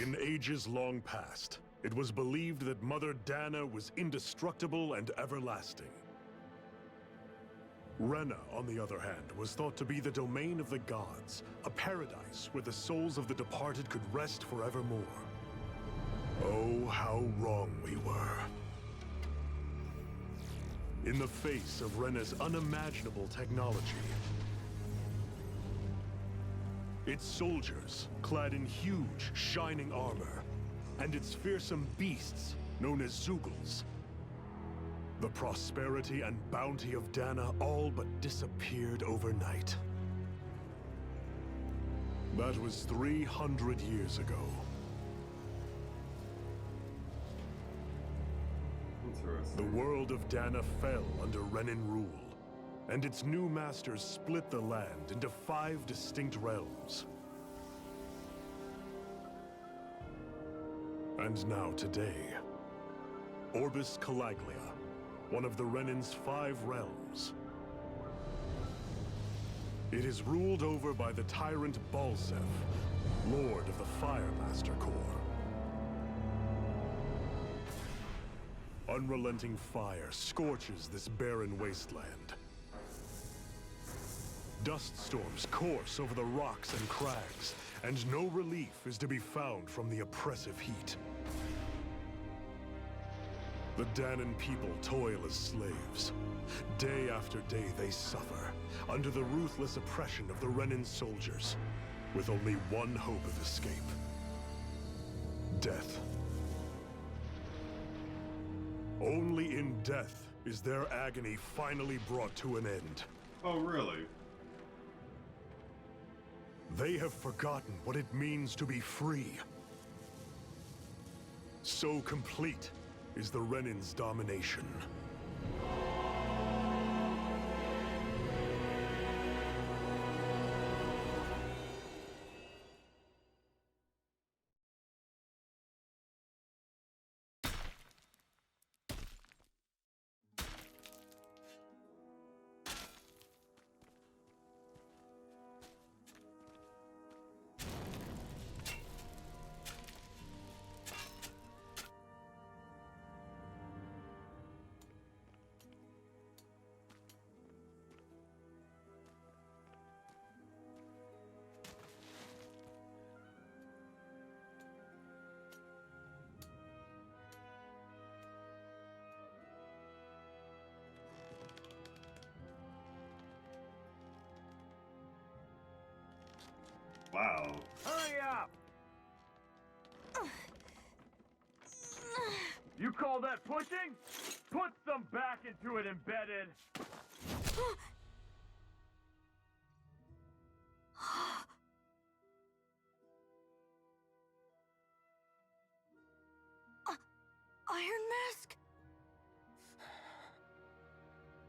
In ages long past, it was believed that Mother Dahna was indestructible and everlasting. Rena, on the other hand, was thought to be the domain of the gods, a paradise where the souls of the departed could rest forevermore. Oh, how wrong we were. In the face of Rena's unimaginable technology, its soldiers, clad in huge, shining armor, and its fearsome beasts, known as Zeugles, the prosperity and bounty of Dahna all but disappeared overnight. That was 300 years ago. The world of Dahna fell under Renan rule, and its new masters split the land into 5 distinct realms. And now today, Orbus Calaglia, one of the Renan's 5 realms. It is ruled over by the tyrant Balseph, Lord of the Firemaster Corps. Unrelenting fire scorches this barren wasteland. Dust storms course over the rocks and crags, and no relief is to be found from the oppressive heat. The Dahnan people toil as slaves. Day after day they suffer, under the ruthless oppression of the Renan soldiers, with only one hope of escape: death. Only in death is their agony finally brought to an end. Oh, really? They have forgotten what it means to be free. So complete is the Renan's domination. Wow. Hurry up! You call that pushing? Put some back into it, embedded! Iron Mask?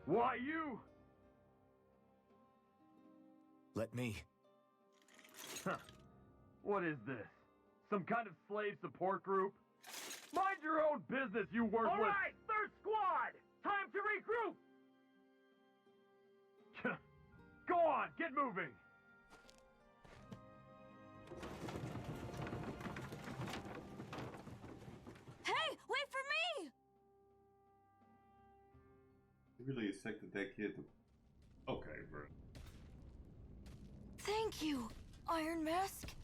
Why you? Let me. Huh. What is this? Some kind of slave support group? Mind your own business, you worthless— All right, third squad! Time to regroup! Go on, get moving! Hey, wait for me! You really expected that kid to... Okay, bro. Thank you, Iron Mask.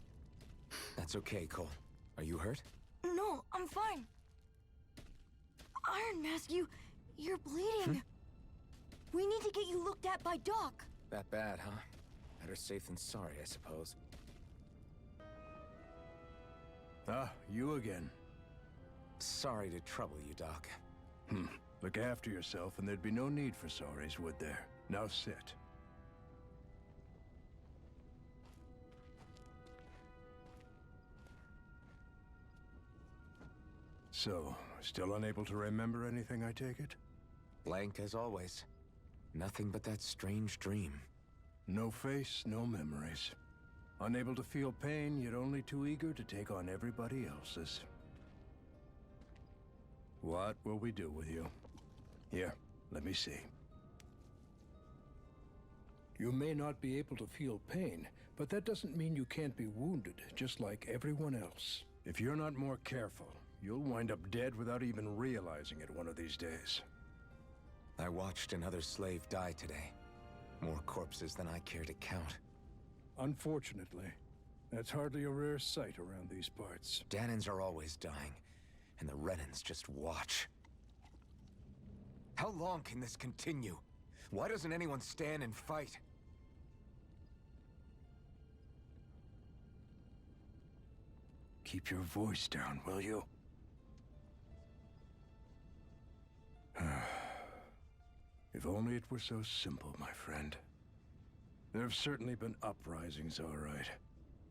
That's okay, Cole. Are you hurt? No, I'm fine. Iron Mask, you're bleeding. We need to get you looked at by Doc. That bad, huh? Better safe than sorry, I suppose. Ah, you again. Sorry to trouble you, Doc. Look after yourself and there'd be no need for sorries, would there? Now sit. So, still unable to remember anything, I take it? Blank as always. Nothing but that strange dream. No face, no memories. Unable to feel pain, yet only too eager to take on everybody else's. What will we do with you? Here, let me see. You may not be able to feel pain, but that doesn't mean you can't be wounded, just like everyone else. If you're not more careful, you'll wind up dead without even realizing it one of these days. I watched another slave die today. More corpses than I care to count. Unfortunately, that's hardly a rare sight around these parts. Dahnans are always dying, and the Renans just watch. How long can this continue? Why doesn't anyone stand and fight? Keep your voice down, will you? If only it were so simple, my friend. There have certainly been uprisings, all right.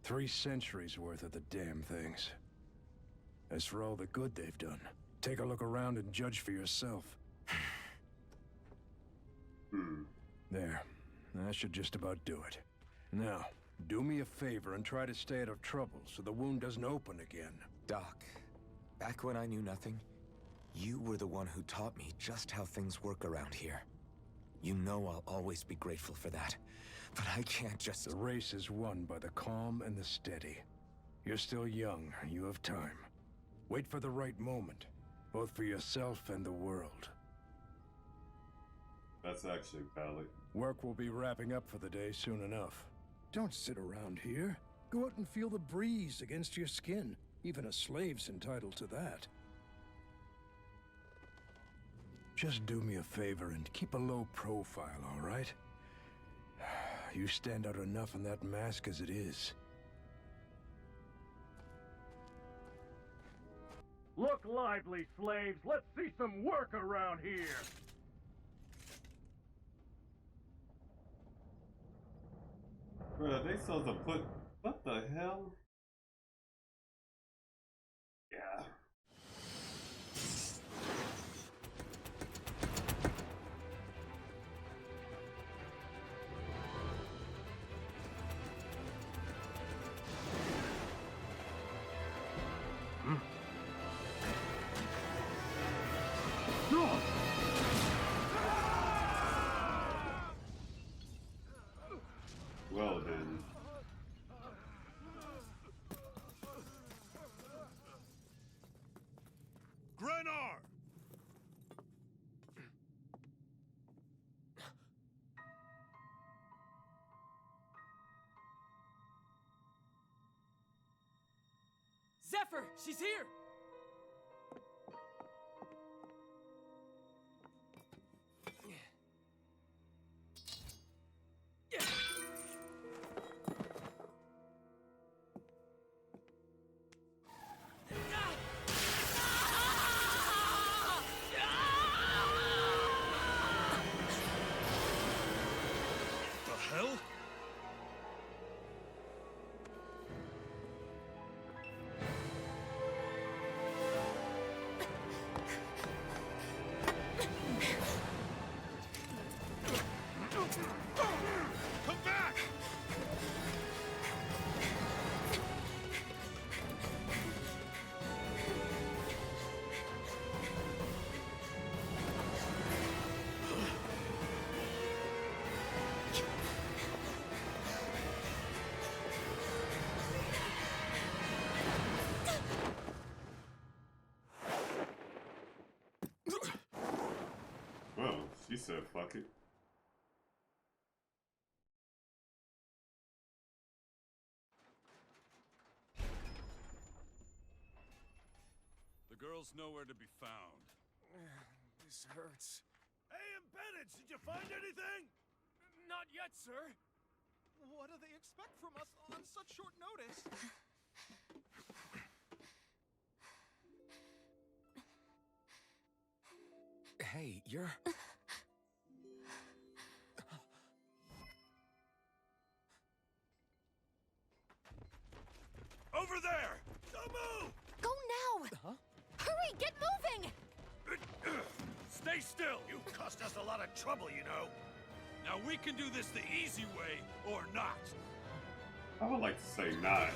3 centuries worth of the damn things. As for all the good they've done, take a look around and judge for yourself. There. That should just about do it. Now, do me a favor and try to stay out of trouble so the wound doesn't open again. Doc, back when I knew nothing, you were the one who taught me just how things work around here. You know I'll always be grateful for that, but I can't just... The race is won by the calm and the steady. You're still young, you have time. Wait for the right moment, both for yourself and the world. That's actually valid. Work will be wrapping up for the day soon enough. Don't sit around here. Go out and feel the breeze against your skin. Even a slave's entitled to that. Just do me a favor and keep a low profile, all right? You stand out enough in that mask as it is. Look lively, slaves. Let's see some work around here. Bro, they supposed to put... What the hell? Yeah. Well then. Grenar! Zephyr, she's here! The hell? Come back! Well, she said fuck it. The girl's nowhere to be found. This hurts. Hey, embedded, did you find anything? Not yet, sir. What do they expect from us on such short notice? Hey, you're... Over there! Don't move! Go now! Huh? Hurry, get moving! Stay still! You've cost us a lot of trouble, you know. Now we can do this the easy way, or not. I would like to say not.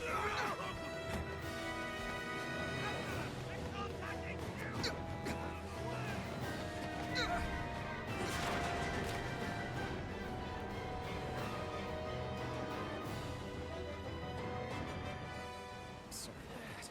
Sorry, Dad.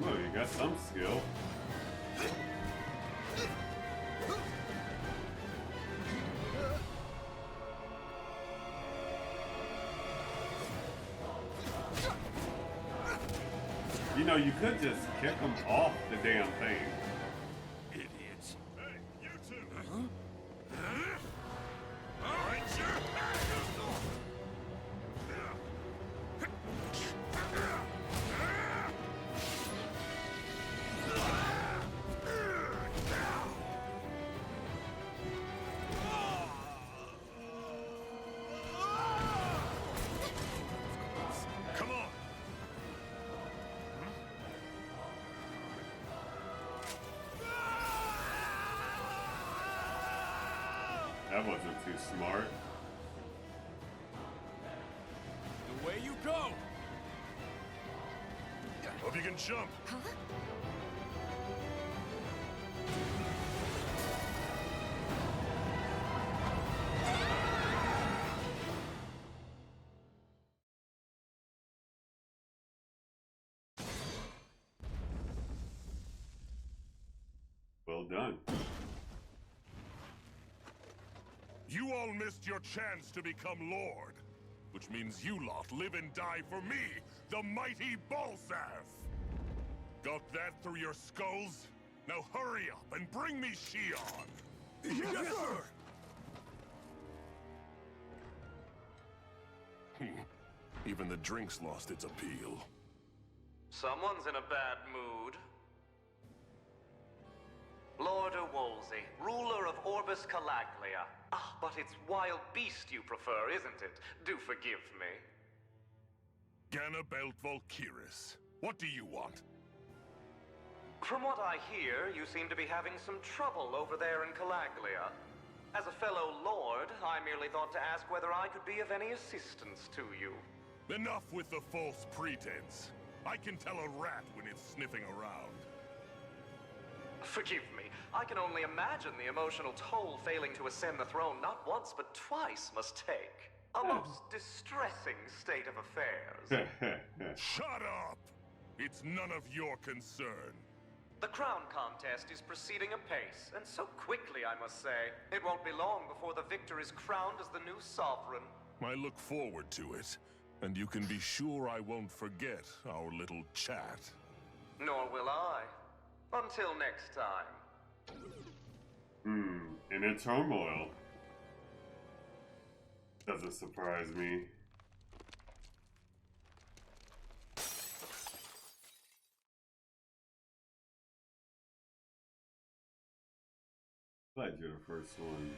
Well, you got some skill. You know, you could just kick them off the damn thing. Idiots. Hey, you two. All right, sure. Come on. That wasn't too smart. Away you go! Hope you can jump. Huh? Well done. You all missed your chance to become Lord, which means you lot live and die for me, the mighty Balseph. Got that through your skulls? Now hurry up and bring me Shion. Yes, sir! Even the drink's lost its appeal. Someone's in a bad mood. Lord Wolsey, ruler of Orbus Calaglia. Ah, but it's wild beast you prefer, isn't it? Do forgive me. Ganabelt Volkiris, what do you want? From what I hear, you seem to be having some trouble over there in Calaglia. As a fellow lord, I merely thought to ask whether I could be of any assistance to you. Enough with the false pretense. I can tell a rat when it's sniffing around. Forgive me, I can only imagine the emotional toll failing to ascend the throne not once but twice must take. A most distressing state of affairs. Shut up! It's none of your concern. The crown contest is proceeding apace, and so quickly, I must say. It won't be long before the victor is crowned as the new sovereign. I look forward to it, and you can be sure I won't forget our little chat. Nor will I. Until next time. Inner turmoil. Doesn't surprise me. Glad you're the first one.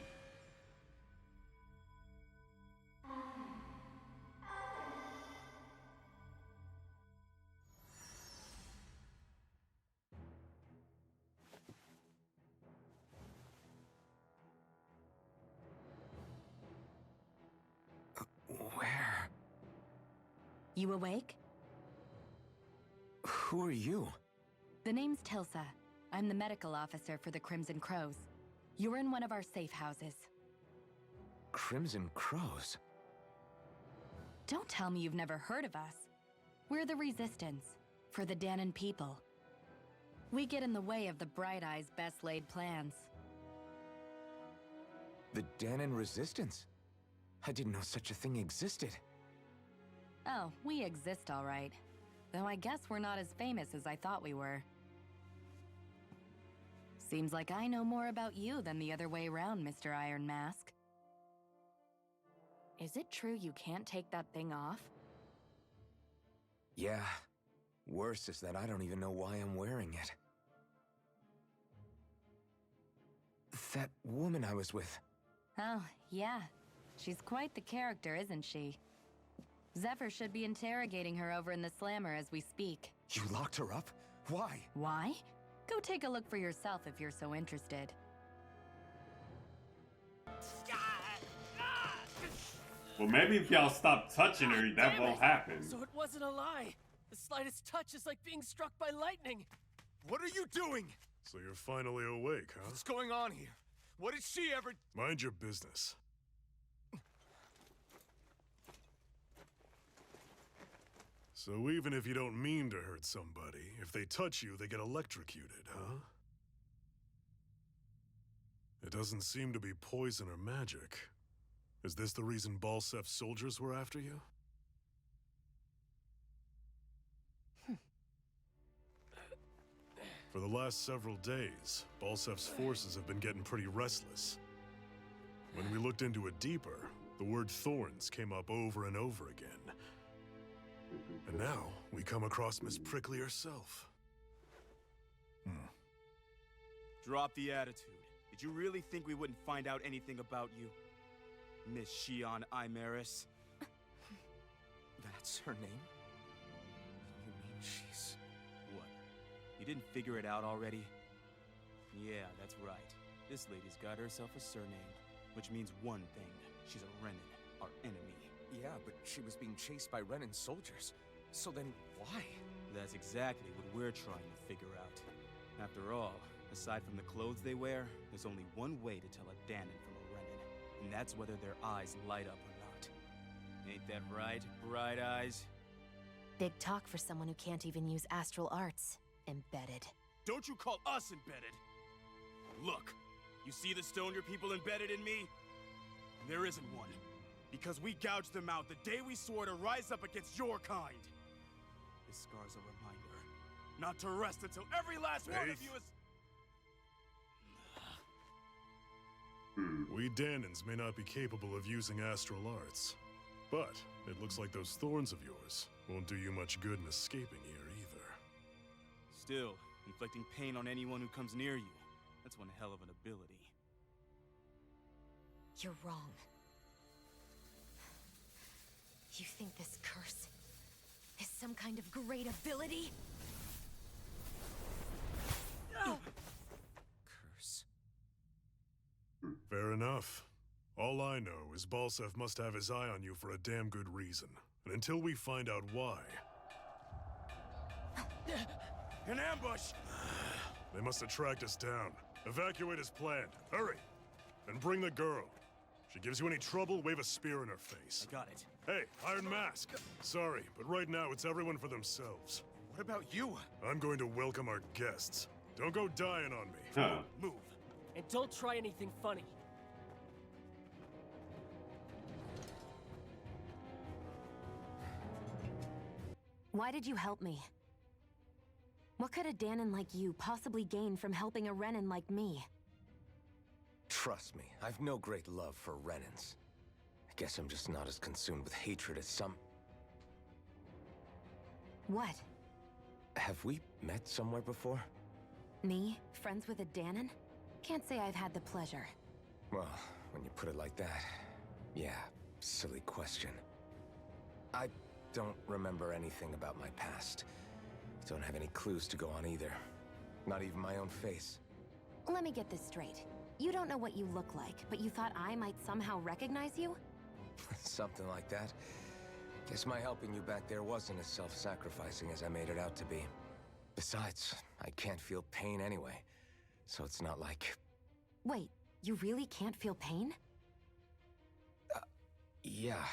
Where? You awake? Who are you? The name's Tilsa. I'm the medical officer for the Crimson Crows. You're in one of our safe houses. Crimson Crows? Don't tell me you've never heard of us. We're the Resistance, for the Dahnan people. We get in the way of the Bright Eye's best-laid plans. The Dahnan Resistance? I didn't know such a thing existed. Oh, we exist all right. Though I guess we're not as famous as I thought we were. Seems like I know more about you than the other way around, Mr. Iron Mask. Is it true you can't take that thing off? Yeah. Worse is that I don't even know why I'm wearing it. That woman I was with. Oh, yeah. She's quite the character, isn't she? Zephyr should be interrogating her over in the Slammer as we speak. You locked her up? Why? Why? Go take a look for yourself if you're so interested. Well, maybe if y'all stop touching her, that won't happen. So it wasn't a lie. The slightest touch is like being struck by lightning. What are you doing? So you're finally awake, huh? What's going on here? What did she ever... Mind your business. So even if you don't mean to hurt somebody, if they touch you, they get electrocuted, huh? It doesn't seem to be poison or magic. Is this the reason Balseph's soldiers were after you? For the last several days, Balseph's forces have been getting pretty restless. When we looked into it deeper, the word thorns came up over and over again. And now, we come across Miss Prickly herself. Drop the attitude. Did you really think we wouldn't find out anything about you? Miss Shion Imaris? That's her name? You mean she's... What? You didn't figure it out already? Yeah, that's right. This lady's got herself a surname, which means one thing. She's a Renin, our enemy. Yeah, but she was being chased by Renin soldiers. So then, why? That's exactly what we're trying to figure out. After all, aside from the clothes they wear, there's only one way to tell a Dahnan from a Renin, and that's whether their eyes light up or not. Ain't that right, Bright Eyes? Big talk for someone who can't even use astral arts. Embedded. Don't you call us embedded! Look, you see the stone your people embedded in me? There isn't one. Because we gouged them out the day we swore to rise up against your kind. This scar's a reminder, not to rest until every last one of you is... We Dahnans may not be capable of using astral arts, but it looks like those thorns of yours won't do you much good in escaping here either. Still, inflicting pain on anyone who comes near you, that's one hell of an ability. You're wrong. You think this curse is some kind of great ability? No! Curse. Fair enough. All I know is Balseph must have his eye on you for a damn good reason. And until we find out why... An ambush! They must have tracked us down. Evacuate as planned. Hurry! And bring the girl. If she gives you any trouble, wave a spear in her face. I got it. Hey, Iron Mask. Sorry, but right now it's everyone for themselves. What about you? I'm going to welcome our guests. Don't go dying on me. Huh. Move. And don't try anything funny. Why did you help me? What could a Dahnan like you possibly gain from helping a Renin like me? Trust me, I've no great love for Renins. I guess I'm just not as consumed with hatred as some... What? Have we met somewhere before? Me? Friends with a Dahnan? Can't say I've had the pleasure. Well, when you put it like that, yeah, silly question. I don't remember anything about my past. Don't have any clues to go on either. Not even my own face. Let me get this straight. You don't know what you look like, but you thought I might somehow recognize you? Something like that. Guess my helping you back there wasn't as self-sacrificing as I made it out to be. Besides, I can't feel pain anyway, so it's not like... Wait, you really can't feel pain? Yeah.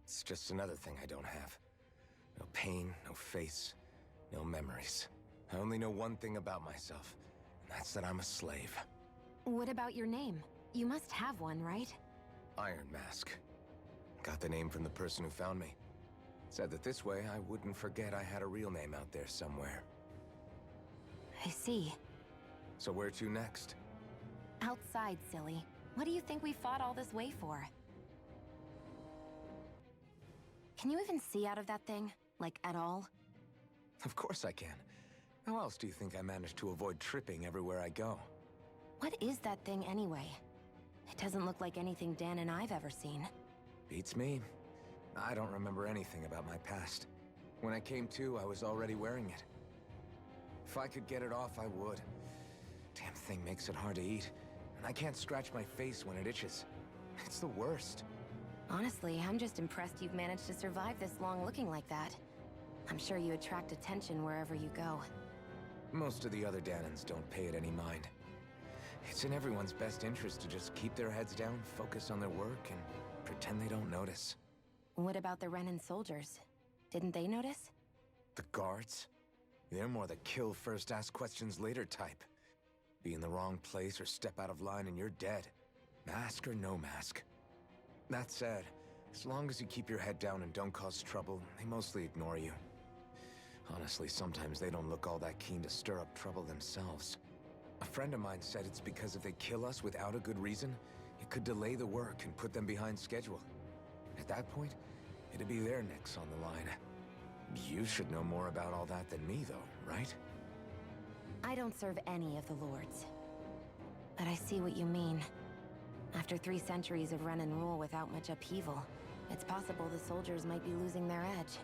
It's just another thing I don't have. No pain, no face, no memories. I only know one thing about myself, and that's that I'm a slave. What about your name? You must have one, right? Iron Mask. Got the name from the person who found me. Said that this way I wouldn't forget I had a real name out there somewhere. I see. So where to next? Outside, silly. What do you think we fought all this way for? Can you even see out of that thing? Like, at all? Of course I can. How else do you think I managed to avoid tripping everywhere I go? What is that thing anyway? It doesn't look like anything Dan and I've ever seen. Beats me. I don't remember anything about my past. When I came to, I was already wearing it. If I could get it off, I would. Damn thing makes it hard to eat, and I can't scratch my face when it itches. It's the worst. Honestly, I'm just impressed you've managed to survive this long looking like that. I'm sure you attract attention wherever you go. Most of the other Dahnans don't pay it any mind. It's in everyone's best interest to just keep their heads down, focus on their work, and pretend they don't notice. What about the Renin soldiers? Didn't they notice? The guards? They're more the kill first, ask questions later type. Be in the wrong place or step out of line and you're dead. Mask or no mask. That said, as long as you keep your head down and don't cause trouble, they mostly ignore you. Honestly, sometimes they don't look all that keen to stir up trouble themselves. A friend of mine said it's because if they kill us without a good reason, it could delay the work and put them behind schedule. At that point, it'd be their necks on the line. You should know more about all that than me, though, right? I don't serve any of the lords. But I see what you mean. After 3 centuries of run and rule without much upheaval, it's possible the soldiers might be losing their edge.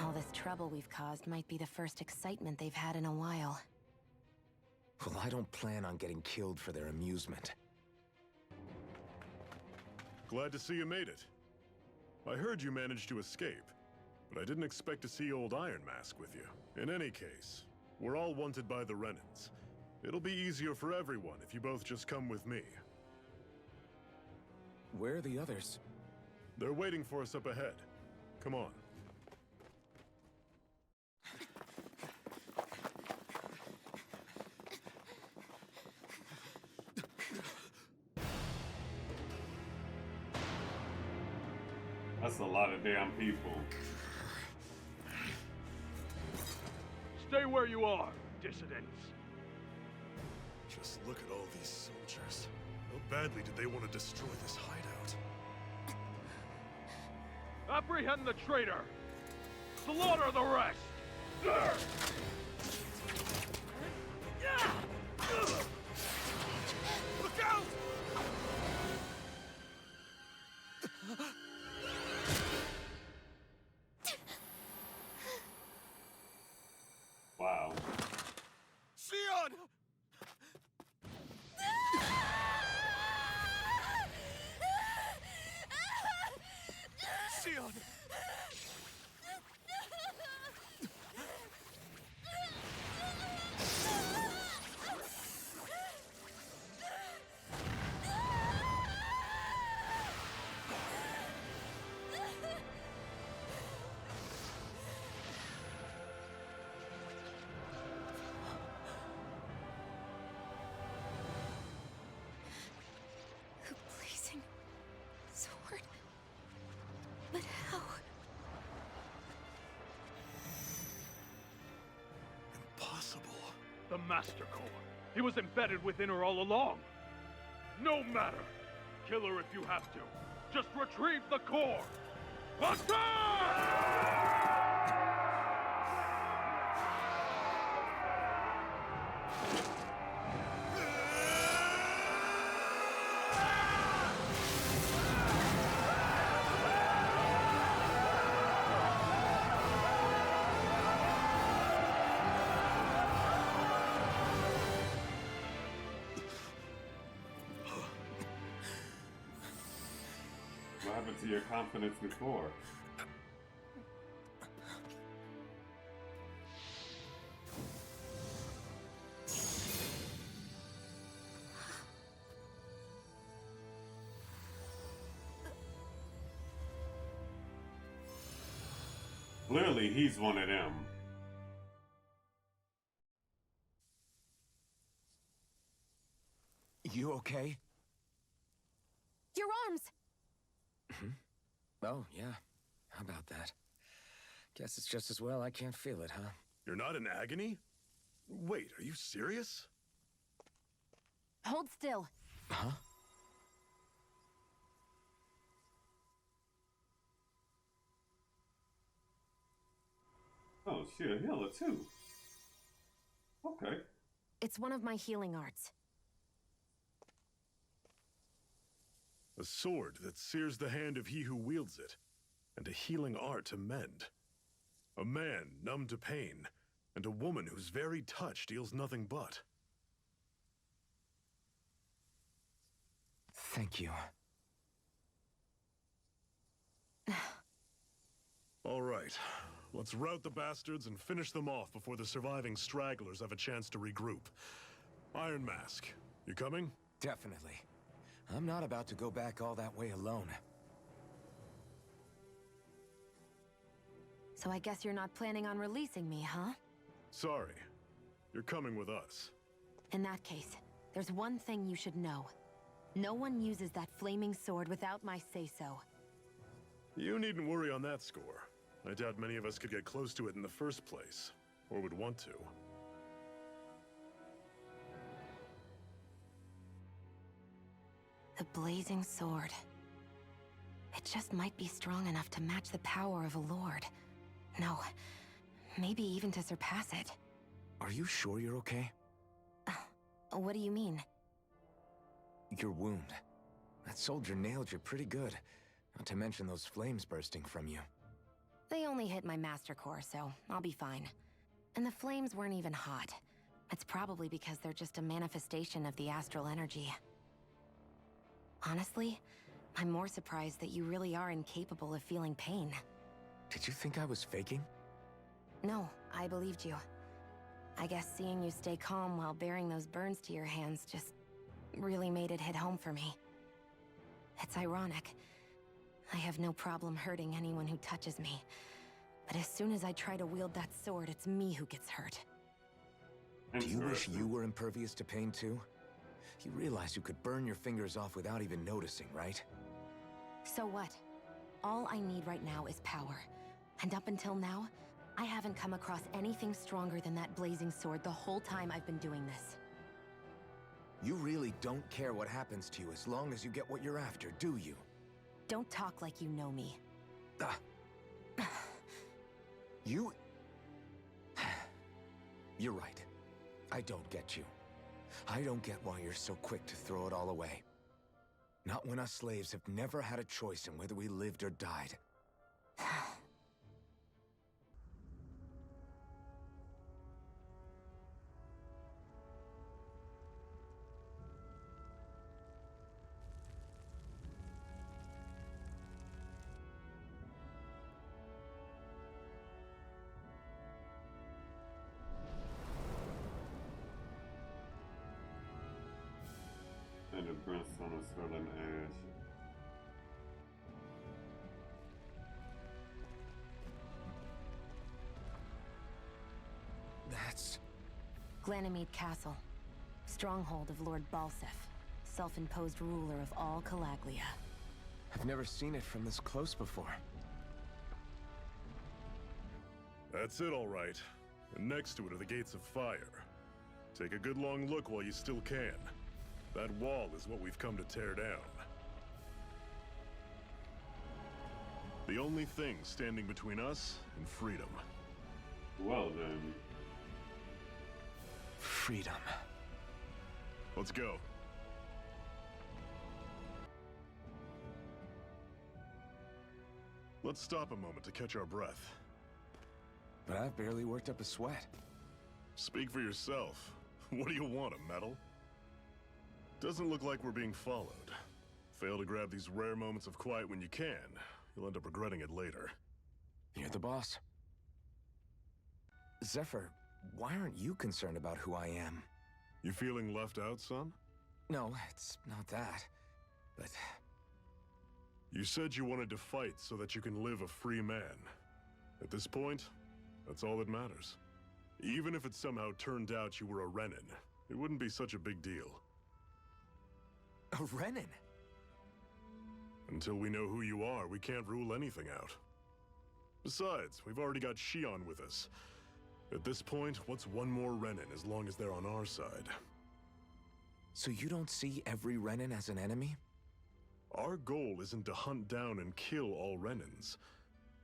All this trouble we've caused might be the first excitement they've had in a while. Well, I don't plan on getting killed for their amusement. Glad to see you made it. I heard you managed to escape, but I didn't expect to see old Iron Mask with you. In any case, we're all wanted by the Renans. It'll be easier for everyone if you both just come with me. Where are the others? They're waiting for us up ahead. Come on. That's a lot of damn people. Stay where you are, dissidents. Just look at all these soldiers. How badly did they want to destroy this hideout? Apprehend the traitor! Slaughter the rest! Look out! Wow. Sion! Sion! Blazing sword. But how? Impossible. The Master Core. He was embedded within her all along. No matter. Kill her if you have to. Just retrieve the core. Attack! What happened to your confidence before? Clearly, he's one of them. You okay? Your arms! Oh, yeah. How about that? Guess it's just as well I can't feel it, huh? You're not in agony? Wait, are you serious? Hold still. Huh? Oh, shit, a healer too. Okay. It's one of my healing arts. A sword that sears the hand of he who wields it, and a healing art to mend. A man numb to pain, and a woman whose very touch deals nothing but. Thank you. All right, let's rout the bastards and finish them off before the surviving stragglers have a chance to regroup. Iron Mask, you coming? Definitely. I'm not about to go back all that way alone. So I guess you're not planning on releasing me, huh? Sorry. You're coming with us. In that case, there's one thing you should know. No one uses that flaming sword without my say-so. You needn't worry on that score. I doubt many of us could get close to it in the first place, or would want to. The blazing sword. It just might be strong enough to match the power of a lord. No, maybe even to surpass it. Are you sure you're okay? What do you mean? Your wound. That soldier nailed you pretty good. Not to mention those flames bursting from you. They only hit my master core, so I'll be fine. And the flames weren't even hot. It's probably because they're just a manifestation of the astral energy. Honestly, I'm more surprised that you really are incapable of feeling pain. Did you think I was faking? No, I believed you. I guess seeing you stay calm while bearing those burns to your hands just really made it hit home for me. It's ironic. I have no problem hurting anyone who touches me. But as soon as I try to wield that sword, it's me who gets hurt. Do you wish you were impervious to pain too? You realize you could burn your fingers off without even noticing, right? So what? All I need right now is power. And up until now, I haven't come across anything stronger than that blazing sword the whole time I've been doing this. You really don't care what happens to you as long as you get what you're after, do you? Don't talk like you know me. You... You're right. I don't get you. I don't get why you're so quick to throw it all away. Not when us slaves have never had a choice in whether we lived or died. And the brimstone of swirling ash. That's... Ganymede Castle. Stronghold of Lord Balseph. Self-imposed ruler of all Calaglia. I've never seen it from this close before. That's it, all right. And next to it are the gates of fire. Take a good long look while you still can. That wall is what we've come to tear down. The only thing standing between us and freedom. Well then. Freedom. Let's go. Let's stop a moment to catch our breath. But I've barely worked up a sweat. Speak for yourself. What do you want, a medal? Doesn't look like we're being followed. Fail to grab these rare moments of quiet when you can. You'll end up regretting it later. You're the boss. Zephyr, why aren't you concerned about who I am? You feeling left out, son? No, it's not that. But... You said you wanted to fight so that you can live a free man. At this point, that's all that matters. Even if it somehow turned out you were a Renin, it wouldn't be such a big deal. A Renin? Until we know who you are, we can't rule anything out. Besides, we've already got Shion with us. At this point, what's one more Renin as long as they're on our side? So you don't see every Renin as an enemy? Our goal isn't to hunt down and kill all Renins.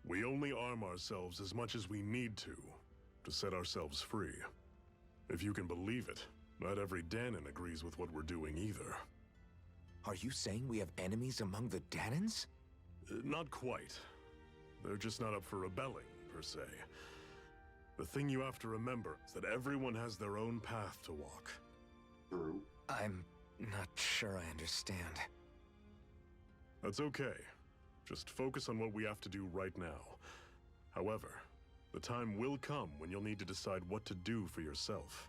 We only arm ourselves as much as we need to set ourselves free. If you can believe it, not every Dahnan agrees with what we're doing either. Are you saying we have enemies among the Dahnans? Not quite. They're just not up for rebelling, per se. The thing you have to remember is that everyone has their own path to walk. True. I'm not sure I understand. That's okay. Just focus on what we have to do right now. However, the time will come when you'll need to decide what to do for yourself.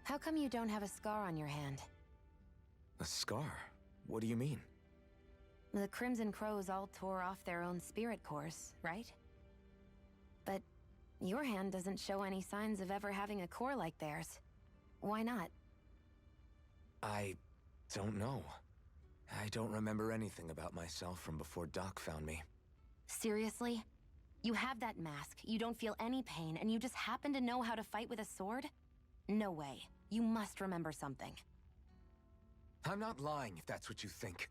How come you don't have a scar on your hand? A scar? What do you mean? The Crimson Crows all tore off their own spirit cores, right? But your hand doesn't show any signs of ever having a core like theirs. Why not? I don't know. I don't remember anything about myself from before Doc found me. Seriously? You have that mask, you don't feel any pain, and you just happen to know how to fight with a sword? No way. You must remember something. I'm not lying if that's what you think.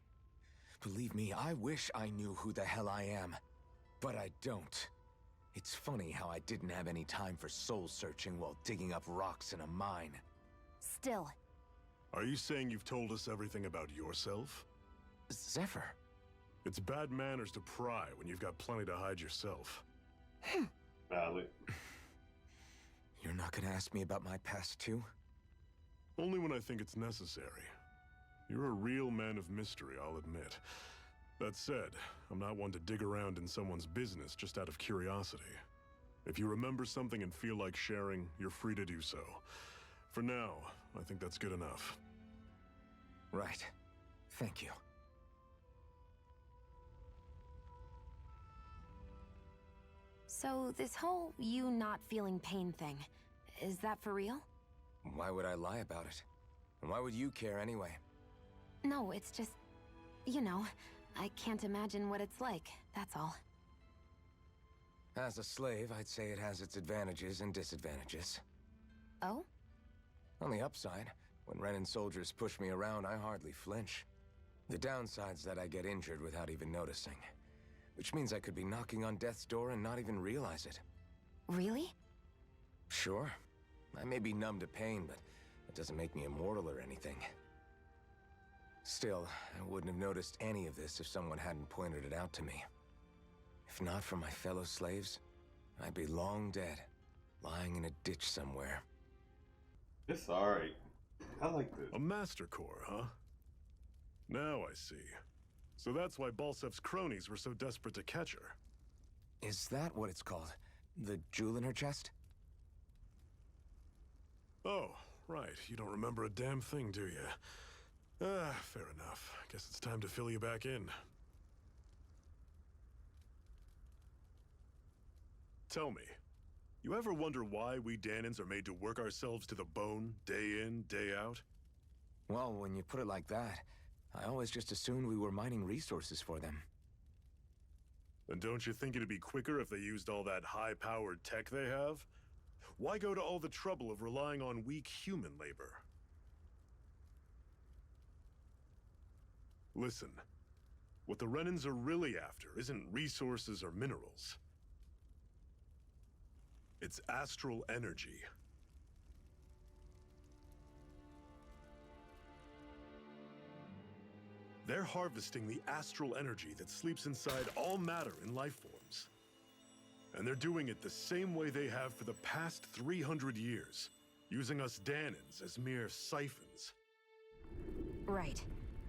Believe me, I wish I knew who the hell I am. But I don't. It's funny how I didn't have any time for soul searching while digging up rocks in a mine. Still. Are you saying you've told us everything about yourself? Zephyr. It's bad manners to pry when you've got plenty to hide yourself. Valid. You're not gonna ask me about my past too? Only when I think it's necessary. You're a real man of mystery, I'll admit. That said, I'm not one to dig around in someone's business just out of curiosity. If you remember something and feel like sharing, you're free to do so. For now, I think that's good enough. Right. Thank you. So, this whole you not feeling pain thing, is that for real? Why would I lie about it? And why would you care anyway? No, it's just... you know, I can't imagine what it's like, that's all. As a slave, I'd say it has its advantages and disadvantages. Oh? On the upside, when Renan soldiers push me around, I hardly flinch. The downside's that I get injured without even noticing. Which means I could be knocking on death's door and not even realize it. Really? Sure. I may be numb to pain, but it doesn't make me immortal or anything. Still, I wouldn't have noticed any of this if someone hadn't pointed it out to me. If not for my fellow slaves, I'd be long dead, lying in a ditch somewhere. It's alright. I like this. A master core, huh? Now I see. So that's why Balseph's cronies were so desperate to catch her. Is that what it's called? The jewel in her chest? Oh, right. You don't remember a damn thing, do you? Fair enough. Guess it's time to fill you back in. Tell me, you ever wonder why we Dahnans are made to work ourselves to the bone, day in, day out? Well, when you put it like that, I always just assumed we were mining resources for them. And don't you think it'd be quicker if they used all that high-powered tech they have? Why go to all the trouble of relying on weak human labor? Listen, what the Renans are really after isn't resources or minerals. It's astral energy. They're harvesting the astral energy that sleeps inside all matter in life forms. And they're doing it the same way they have for the past 300 years, using us Dahnans as mere siphons. Right.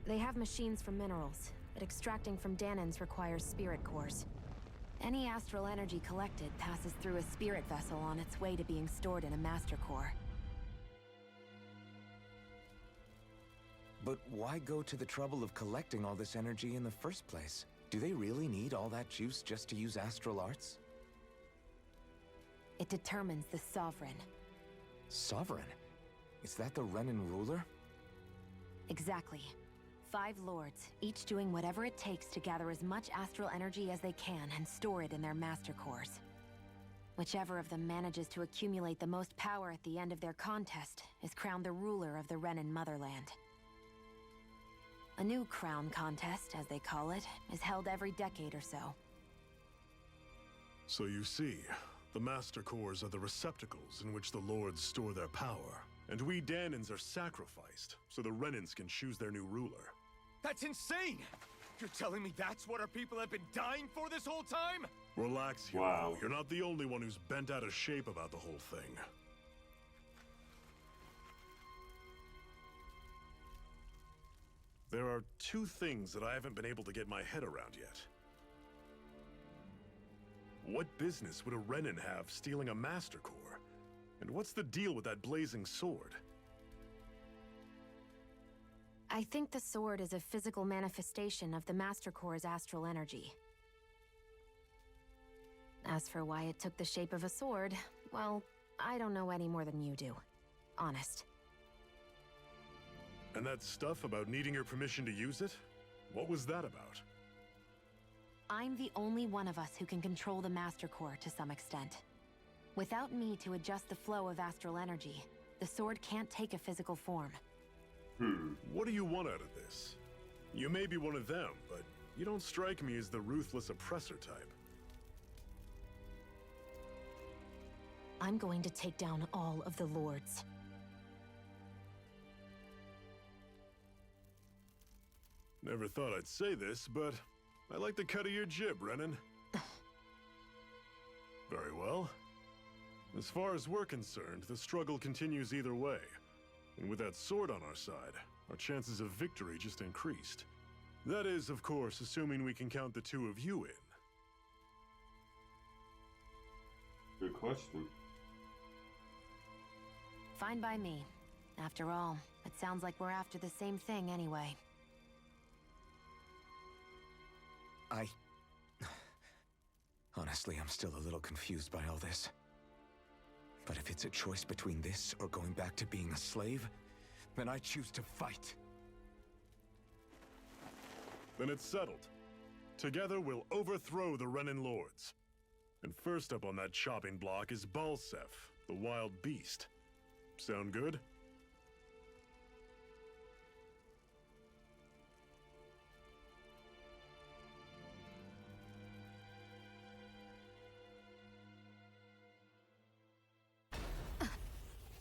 They have machines for minerals, but extracting from Dahnans requires spirit cores. Any astral energy collected passes through a spirit vessel on its way to being stored in a master core. But why go to the trouble of collecting all this energy in the first place? Do they really need all that juice just to use astral arts? It determines the Sovereign. Sovereign? Is that the Renan ruler? Exactly. 5 lords, each doing whatever it takes to gather as much astral energy as they can and store it in their master cores. Whichever of them manages to accumulate the most power at the end of their contest is crowned the ruler of the Renan motherland. A new crown contest, as they call it, is held every decade or so. So you see, the master cores are the receptacles in which the lords store their power. And we Dahnans are sacrificed, so the Renans can choose their new ruler. That's insane! You're telling me that's what our people have been dying for this whole time? Relax, hero. Wow. You're not the only one who's bent out of shape about the whole thing. There are 2 things that I haven't been able to get my head around yet. What business would a Renan have stealing a master core? And what's the deal with that blazing sword? I think the sword is a physical manifestation of the Master Core's astral energy. As for why it took the shape of a sword, well, I don't know any more than you do. Honest. And that stuff about needing your permission to use it? What was that about? I'm the only one of us who can control the Master Core to some extent. Without me to adjust the flow of astral energy, the sword can't take a physical form. What do you want out of this? You may be one of them, but you don't strike me as the ruthless oppressor type. I'm going to take down all of the Lords. Never thought I'd say this, but I like the cut of your jib, Renan. Very well. As far as we're concerned, the struggle continues either way. And with that sword on our side, our chances of victory just increased. That is, of course, assuming we can count the two of you in. Good question. Fine by me. After all, it sounds like we're after the same thing anyway. Honestly, I'm still a little confused by all this. But if it's a choice between this or going back to being a slave, then I choose to fight. Then it's settled. Together we'll overthrow the Renan Lords. And first up on that chopping block is Balseph, the wild beast. Sound good?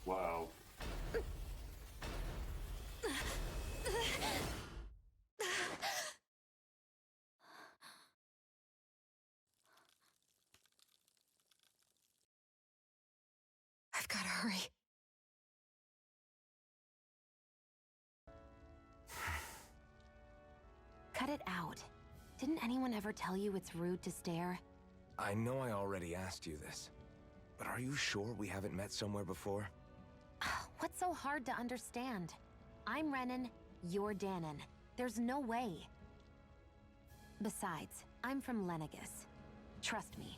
Wow. I've got to hurry. Cut it out. Didn't anyone ever tell you it's rude to stare? I know I already asked you this, but are you sure we haven't met somewhere before? What's so hard to understand? I'm Renan, you're Dahnan. There's no way. Besides, I'm from Lenegis. Trust me,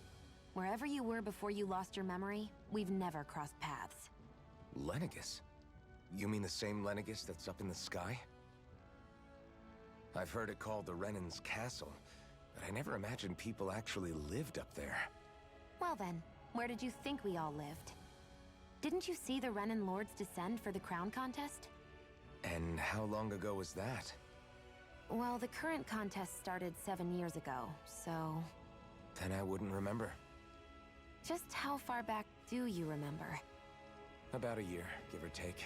wherever you were before you lost your memory, we've never crossed paths. Lenegis? You mean the same Lenegis that's up in the sky? I've heard it called the Renan's Castle, but I never imagined people actually lived up there. Well then, where did you think we all lived? Didn't you see the Renan Lords descend for the crown contest? And how long ago was that? Well, the current contest started 7 years ago, so... Then I wouldn't remember. Just how far back do you remember? About a year, give or take.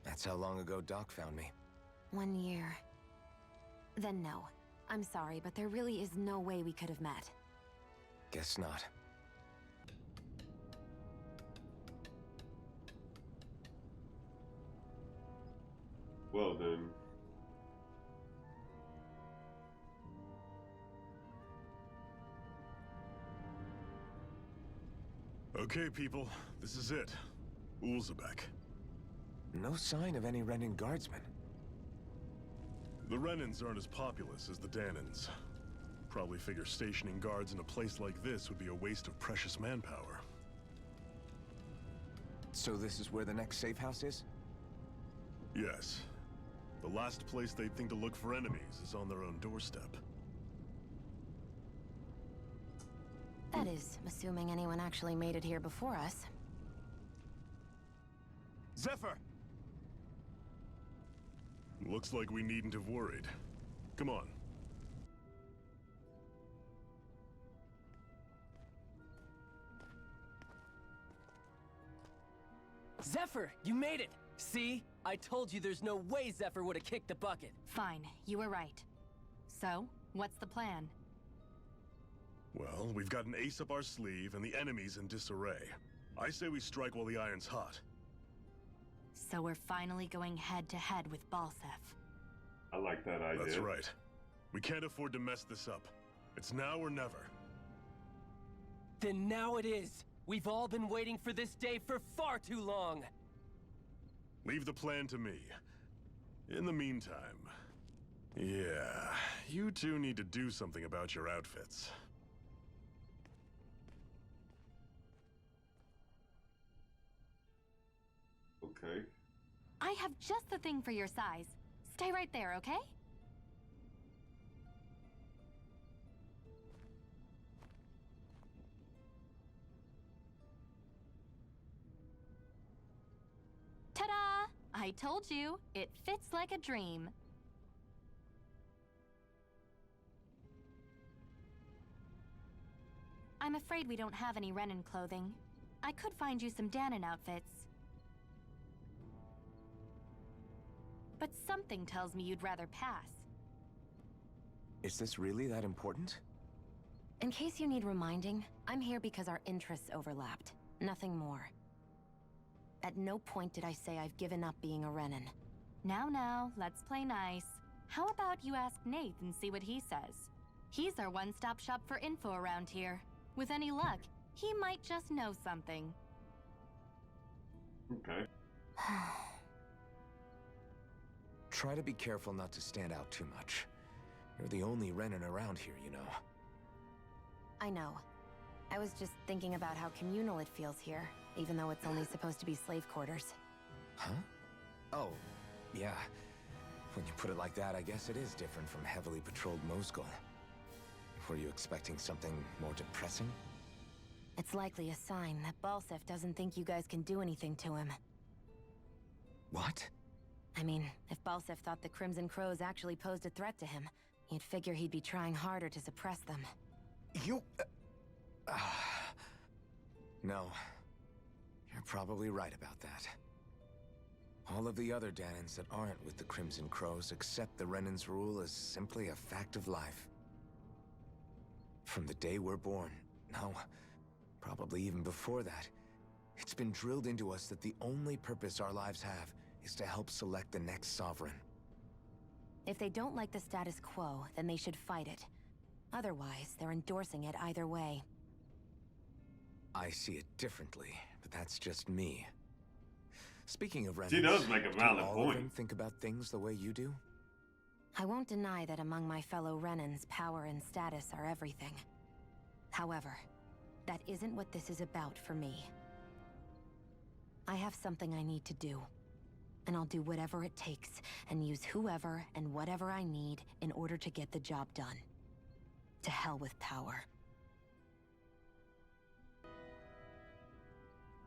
That's how long ago Doc found me. 1 year. Then no. I'm sorry, but there really is no way we could have met. Guess not. Well then. Okay, people. This is it. Ulzebek. No sign of any Renan guardsmen. The Renans aren't as populous as the Dahnans. Probably figure stationing guards in a place like this would be a waste of precious manpower. So this is where the next safe house is? Yes. The last place they'd think to look for enemies is on their own doorstep. That is, assuming anyone actually made it here before us. Zephyr! Looks like we needn't have worried. Come on. Zephyr, you made it! See? I told you there's no way Zephyr would have kicked the bucket. Fine, you were right. So, what's the plan? Well, we've got an ace up our sleeve and the enemy's in disarray. I say we strike while the iron's hot. So we're finally going head-to-head with Balseph. I like that idea. That's right. We can't afford to mess this up. It's now or never. Then now it is! We've all been waiting for this day for far too long! Leave the plan to me. In the meantime, yeah, you two need to do something about your outfits. Okay. I have just the thing for your size. Stay right there, okay? Ta-da! I told you, it fits like a dream. I'm afraid we don't have any Renin clothing. I could find you some Dahnan outfits. But something tells me you'd rather pass. Is this really that important? In case you need reminding, I'm here because our interests overlapped. Nothing more. At no point did I say I've given up being a Renin. Now, let's play nice. How about you ask Nath and see what he says? He's our one-stop shop for info around here. With any luck, he might just know something. Okay. Try to be careful not to stand out too much. You're the only Renin around here, you know. I know. I was just thinking about how communal it feels here, even though it's only supposed to be slave quarters. Huh? Oh, yeah. When you put it like that, I guess it is different from heavily patrolled Mosgul. Were you expecting something more depressing? It's likely a sign that Balseph doesn't think you guys can do anything to him. What? I mean, if Balseph thought the Crimson Crows actually posed a threat to him, you'd figure he'd be trying harder to suppress them. You... No. You're probably right about that. All of the other Dahnans that aren't with the Crimson Crows accept the Renin's rule as simply a fact of life. From the day we're born, no, probably even before that, it's been drilled into us that the only purpose our lives have is to help select the next sovereign. If they don't like the status quo, then they should fight it. Otherwise, they're endorsing it either way. I see it differently, but that's just me. Speaking of Renins, She does make a valid do all point. of them think about things the way you do? I won't deny that among my fellow Renins, power and status are everything. However, that isn't what this is about for me. I have something I need to do. And I'll do whatever it takes, and use whoever and whatever I need in order to get the job done. To hell with power.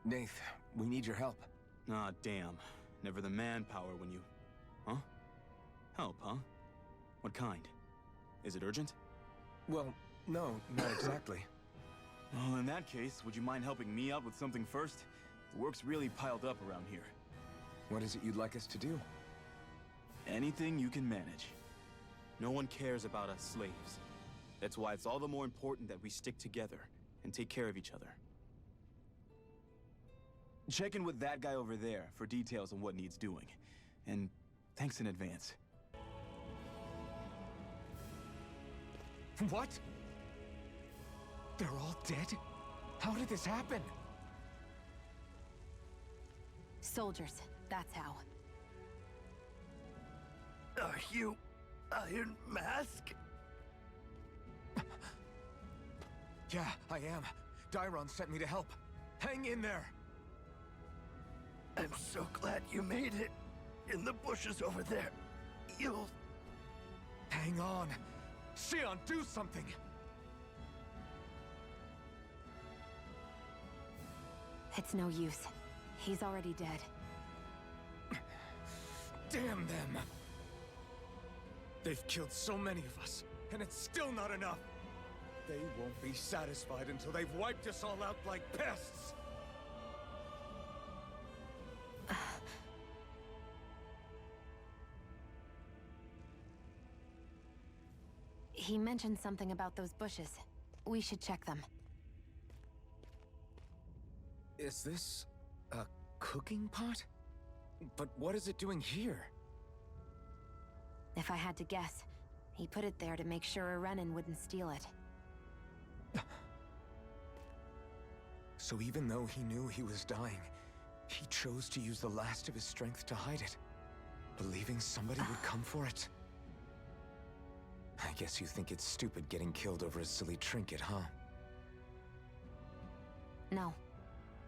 Nath, we need your help. Ah, damn. Never the manpower when you... Huh? Help, huh? What kind? Is it urgent? Well, no, not exactly. Well, in that case, would you mind helping me out with something first? The work's really piled up around here. What is it you'd like us to do? Anything you can manage. No one cares about us slaves. That's why it's all the more important that we stick together and take care of each other. Check in with that guy over there for details on what needs doing. And thanks in advance. What? They're all dead? How did this happen? Soldiers, that's how. Are you Iron Mask? Yeah, I am. Dairon sent me to help. Hang in there! I'm so glad you made it. In the bushes over there. You'll... Hang on. Sion, do something! It's no use. He's already dead. Damn them! They've killed so many of us, and it's still not enough! They won't be satisfied until they've wiped us all out like pests! He mentioned something about those bushes. We should check them. Is this a cooking pot? But what is it doing here? If I had to guess, he put it there to make sure a Renin wouldn't steal it. So even though he knew he was dying, he chose to use the last of his strength to hide it. Believing somebody would come for it? I guess you think it's stupid getting killed over a silly trinket, huh? No.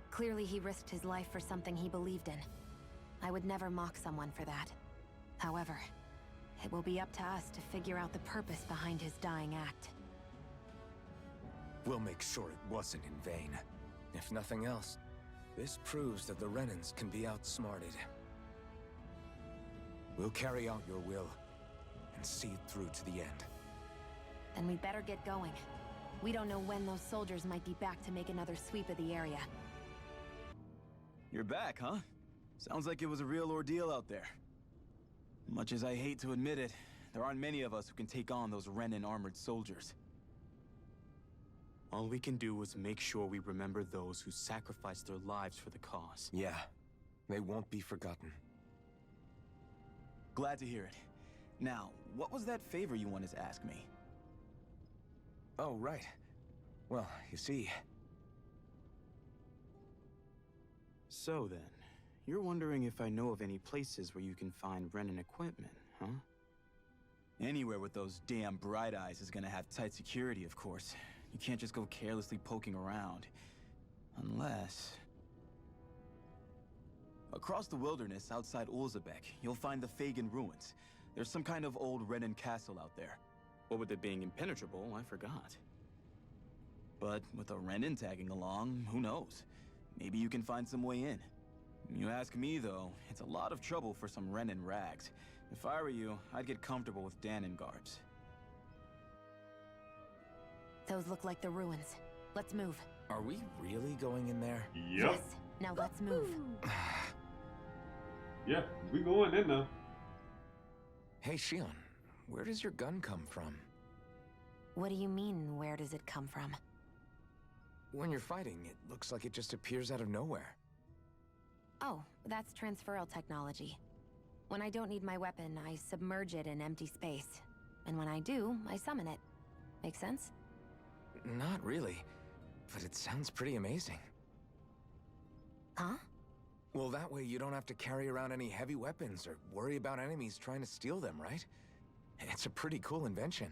Clearly he risked his life for something he believed in. I would never mock someone for that. However, it will be up to us to figure out the purpose behind his dying act. We'll make sure it wasn't in vain. If nothing else, this proves that the Renans can be outsmarted. We'll carry out your will, and see it through to the end. Then we better get going. We don't know when those soldiers might be back to make another sweep of the area. You're back, huh? Sounds like it was a real ordeal out there. Much as I hate to admit it, there aren't many of us who can take on those Renan armored soldiers. All we can do is make sure we remember those who sacrificed their lives for the cause. Yeah, they won't be forgotten. Glad to hear it. Now, what was that favor you wanted to ask me? Oh, right. Well, you see... So then, you're wondering if I know of any places where you can find Renan equipment, huh? Anywhere with those damn bright eyes is gonna have tight security, of course. You can't just go carelessly poking around. Unless... Across the wilderness outside Ulzebek, you'll find the Fagan ruins. There's some kind of old Renan castle out there. What with it being impenetrable, I forgot. But with a Renan tagging along, who knows? Maybe you can find some way in. You ask me, though, it's a lot of trouble for some Renan rags. If I were you, I'd get comfortable with Dahnan garbs. Those look like the ruins. Let's move. Are we really going in there? Yep. Yes. Now let's move. Yeah, we going in now. Hey, Shion, where does your gun come from? What do you mean, where does it come from? When you're fighting, it looks like it just appears out of nowhere. Oh, that's transferal technology. When I don't need my weapon, I submerge it in empty space. And when I do, I summon it. Make sense? Not really, but it sounds pretty amazing. Huh? Well, that way you don't have to carry around any heavy weapons or worry about enemies trying to steal them, right? It's a pretty cool invention.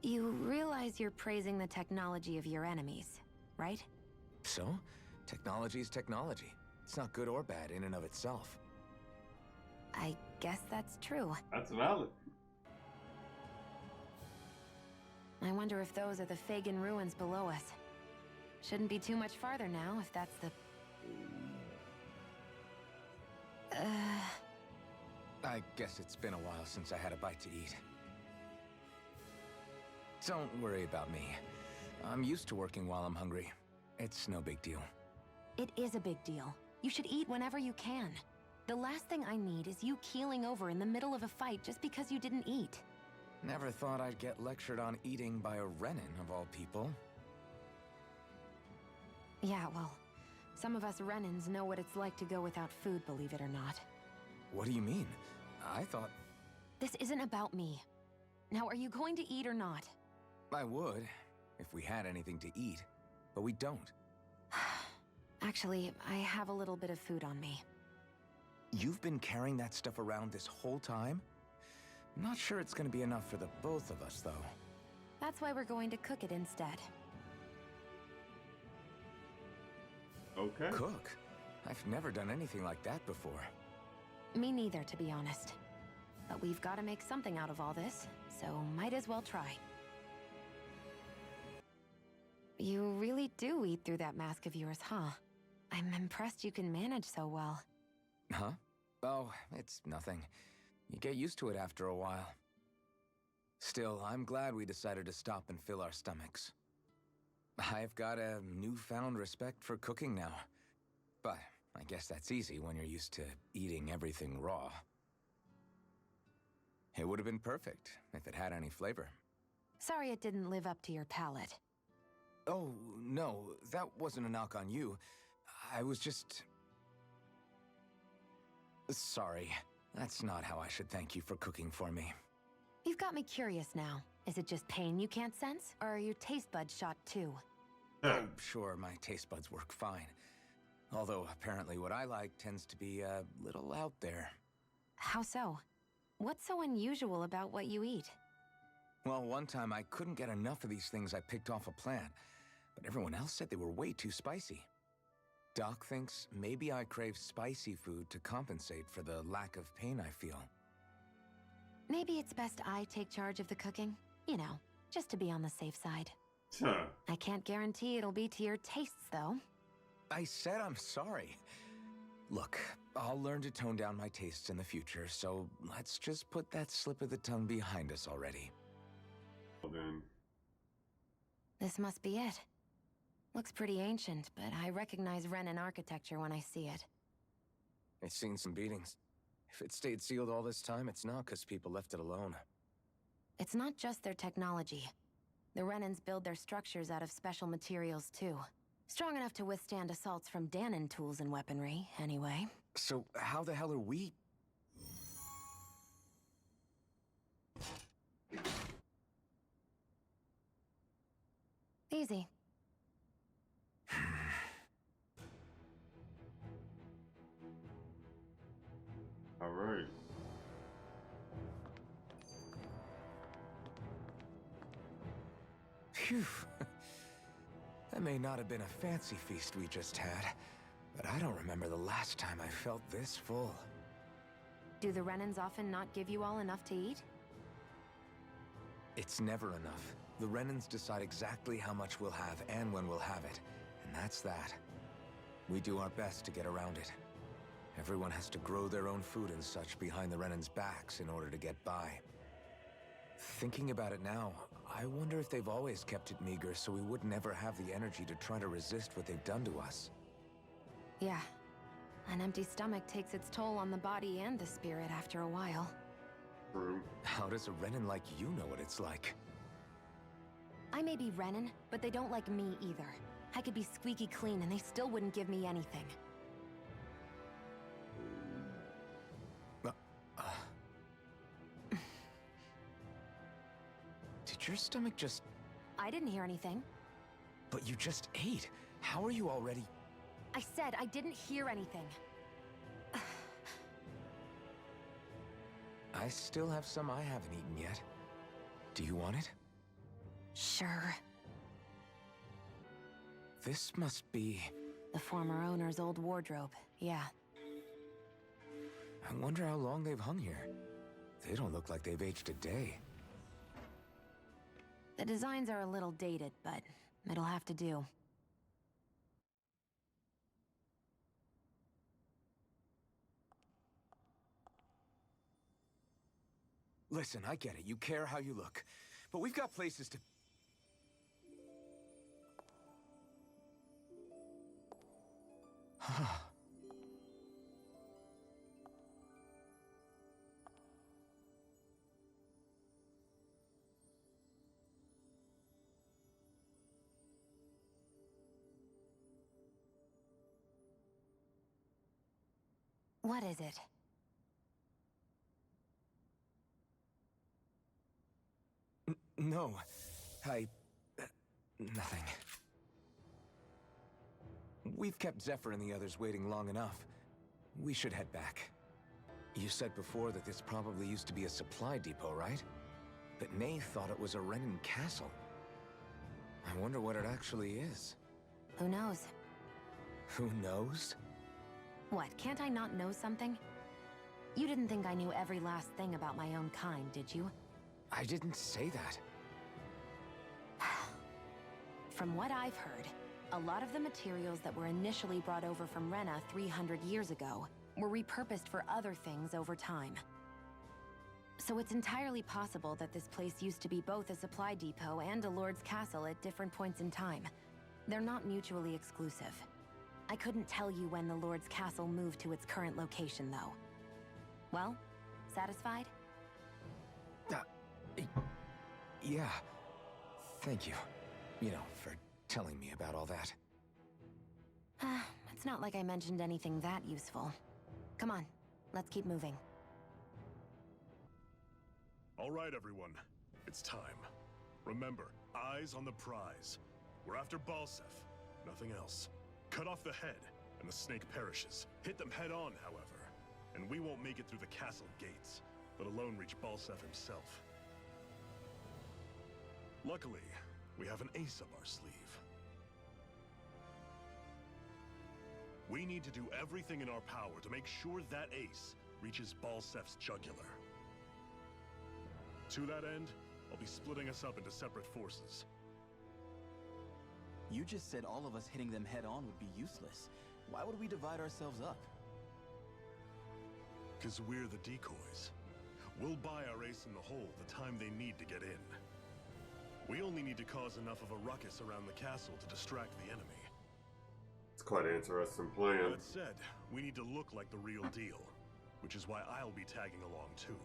You realize you're praising the technology of your enemies, right? So, technology's technology. It's not good or bad in and of itself. I guess that's true. That's valid. I wonder if those are the Fagan ruins below us. Shouldn't be too much farther now, if that's the... I guess it's been a while since I had a bite to eat. Don't worry about me. I'm used to working while I'm hungry. It's no big deal. It is a big deal. You should eat whenever you can. The last thing I need is you keeling over in the middle of a fight just because you didn't eat. Never thought I'd get lectured on eating by a Renan, of all people. Yeah, well, some of us Renans know what it's like to go without food, believe it or not. What do you mean? I thought... This isn't about me. Now, are you going to eat or not? I would, if we had anything to eat, but we don't. Actually, I have a little bit of food on me. You've been carrying that stuff around this whole time? Not sure it's gonna be enough for the both of us, though. That's why we're going to cook it instead. Okay. Cook? I've never done anything like that before. Me neither, to be honest. But we've got to make something out of all this, so might as well try. You really do eat through that mask of yours, huh? I'm impressed you can manage so well. Huh? Oh, it's nothing. You get used to it after a while. Still, I'm glad we decided to stop and fill our stomachs. I've got a newfound respect for cooking now. But I guess that's easy when you're used to eating everything raw. It would have been perfect if it had any flavor. Sorry it didn't live up to your palate. Oh, no, that wasn't a knock on you. I was just... Sorry. That's not how I should thank you for cooking for me. You've got me curious now. Is it just pain you can't sense, or are your taste buds shot too? I'm sure my taste buds work fine. Although apparently what I like tends to be a little out there. How so? What's so unusual about what you eat? Well, one time I couldn't get enough of these things I picked off a plant, but everyone else said they were way too spicy. Doc thinks maybe I crave spicy food to compensate for the lack of pain I feel. Maybe it's best I take charge of the cooking. You know, just to be on the safe side. Huh. I can't guarantee it'll be to your tastes, though. I said I'm sorry. Look, I'll learn to tone down my tastes in the future, so let's just put that slip of the tongue behind us already. Well then. This must be it. Looks pretty ancient, but I recognize Renan architecture when I see it. It's seen some beatings. If it stayed sealed all this time, it's not because people left it alone. It's not just their technology. The Renans build their structures out of special materials, too. Strong enough to withstand assaults from Dahnan tools and weaponry, anyway. So how the hell are we? Easy. All right. Phew. That may not have been a fancy feast we just had, but I don't remember the last time I felt this full. Do the Renans often not give you all enough to eat? It's never enough. The Renans decide exactly how much we'll have and when we'll have it, and that's that. We do our best to get around it. Everyone has to grow their own food and such behind the Renans' backs in order to get by. Thinking about it now, I wonder if they've always kept it meager so we would never have the energy to try to resist what they've done to us. Yeah. An empty stomach takes its toll on the body and the spirit after a while. True. How does a Renan like you know what it's like? I may be Renan, but they don't like me either. I could be squeaky clean and they still wouldn't give me anything. Did your stomach just... I didn't hear anything. But you just ate. How are you already... I said I didn't hear anything. I still have some I haven't eaten yet. Do you want it? Sure. This must be... The former owner's old wardrobe, yeah. I wonder how long they've hung here. They don't look like they've aged a day. The designs are a little dated, but it'll have to do. Listen, I get it. You care how you look. But we've got places to... What is it? No. Nothing. We've kept Zephyr and the others waiting long enough. We should head back. You said before that this probably used to be a supply depot, right? But Nay thought it was a Renan castle. I wonder what it actually is. Who knows? Who knows? What, can't I not know something? You didn't think I knew every last thing about my own kind, did you? I didn't say that. From what I've heard, a lot of the materials that were initially brought over from Rena 300 years ago were repurposed for other things over time. So it's entirely possible that this place used to be both a supply depot and a lord's castle at different points in time. They're not mutually exclusive. I couldn't tell you when the lord's castle moved to its current location, though. Well, satisfied? Yeah. Thank you. You know, for telling me about all that. It's not like I mentioned anything that useful. Come on, let's keep moving. All right, everyone. It's time. Remember, eyes on the prize. We're after Balseph. Nothing else. Cut off the head, and the snake perishes. Hit them head on, however. and we won't make it through the castle gates, let alone reach Balseph himself. Luckily, we have an ace up our sleeve. We need to do everything in our power to make sure that ace reaches Balseph's jugular. To that end, I'll be splitting us up into separate forces. You just said all of us hitting them head-on would be useless. Why would we divide ourselves up? 'Cause we're the decoys. We'll buy our ace in the hole the time they need to get in. We only need to cause enough of a ruckus around the castle to distract the enemy. It's quite an interesting plan. That said, we need to look like the real deal, which is why I'll be tagging along too.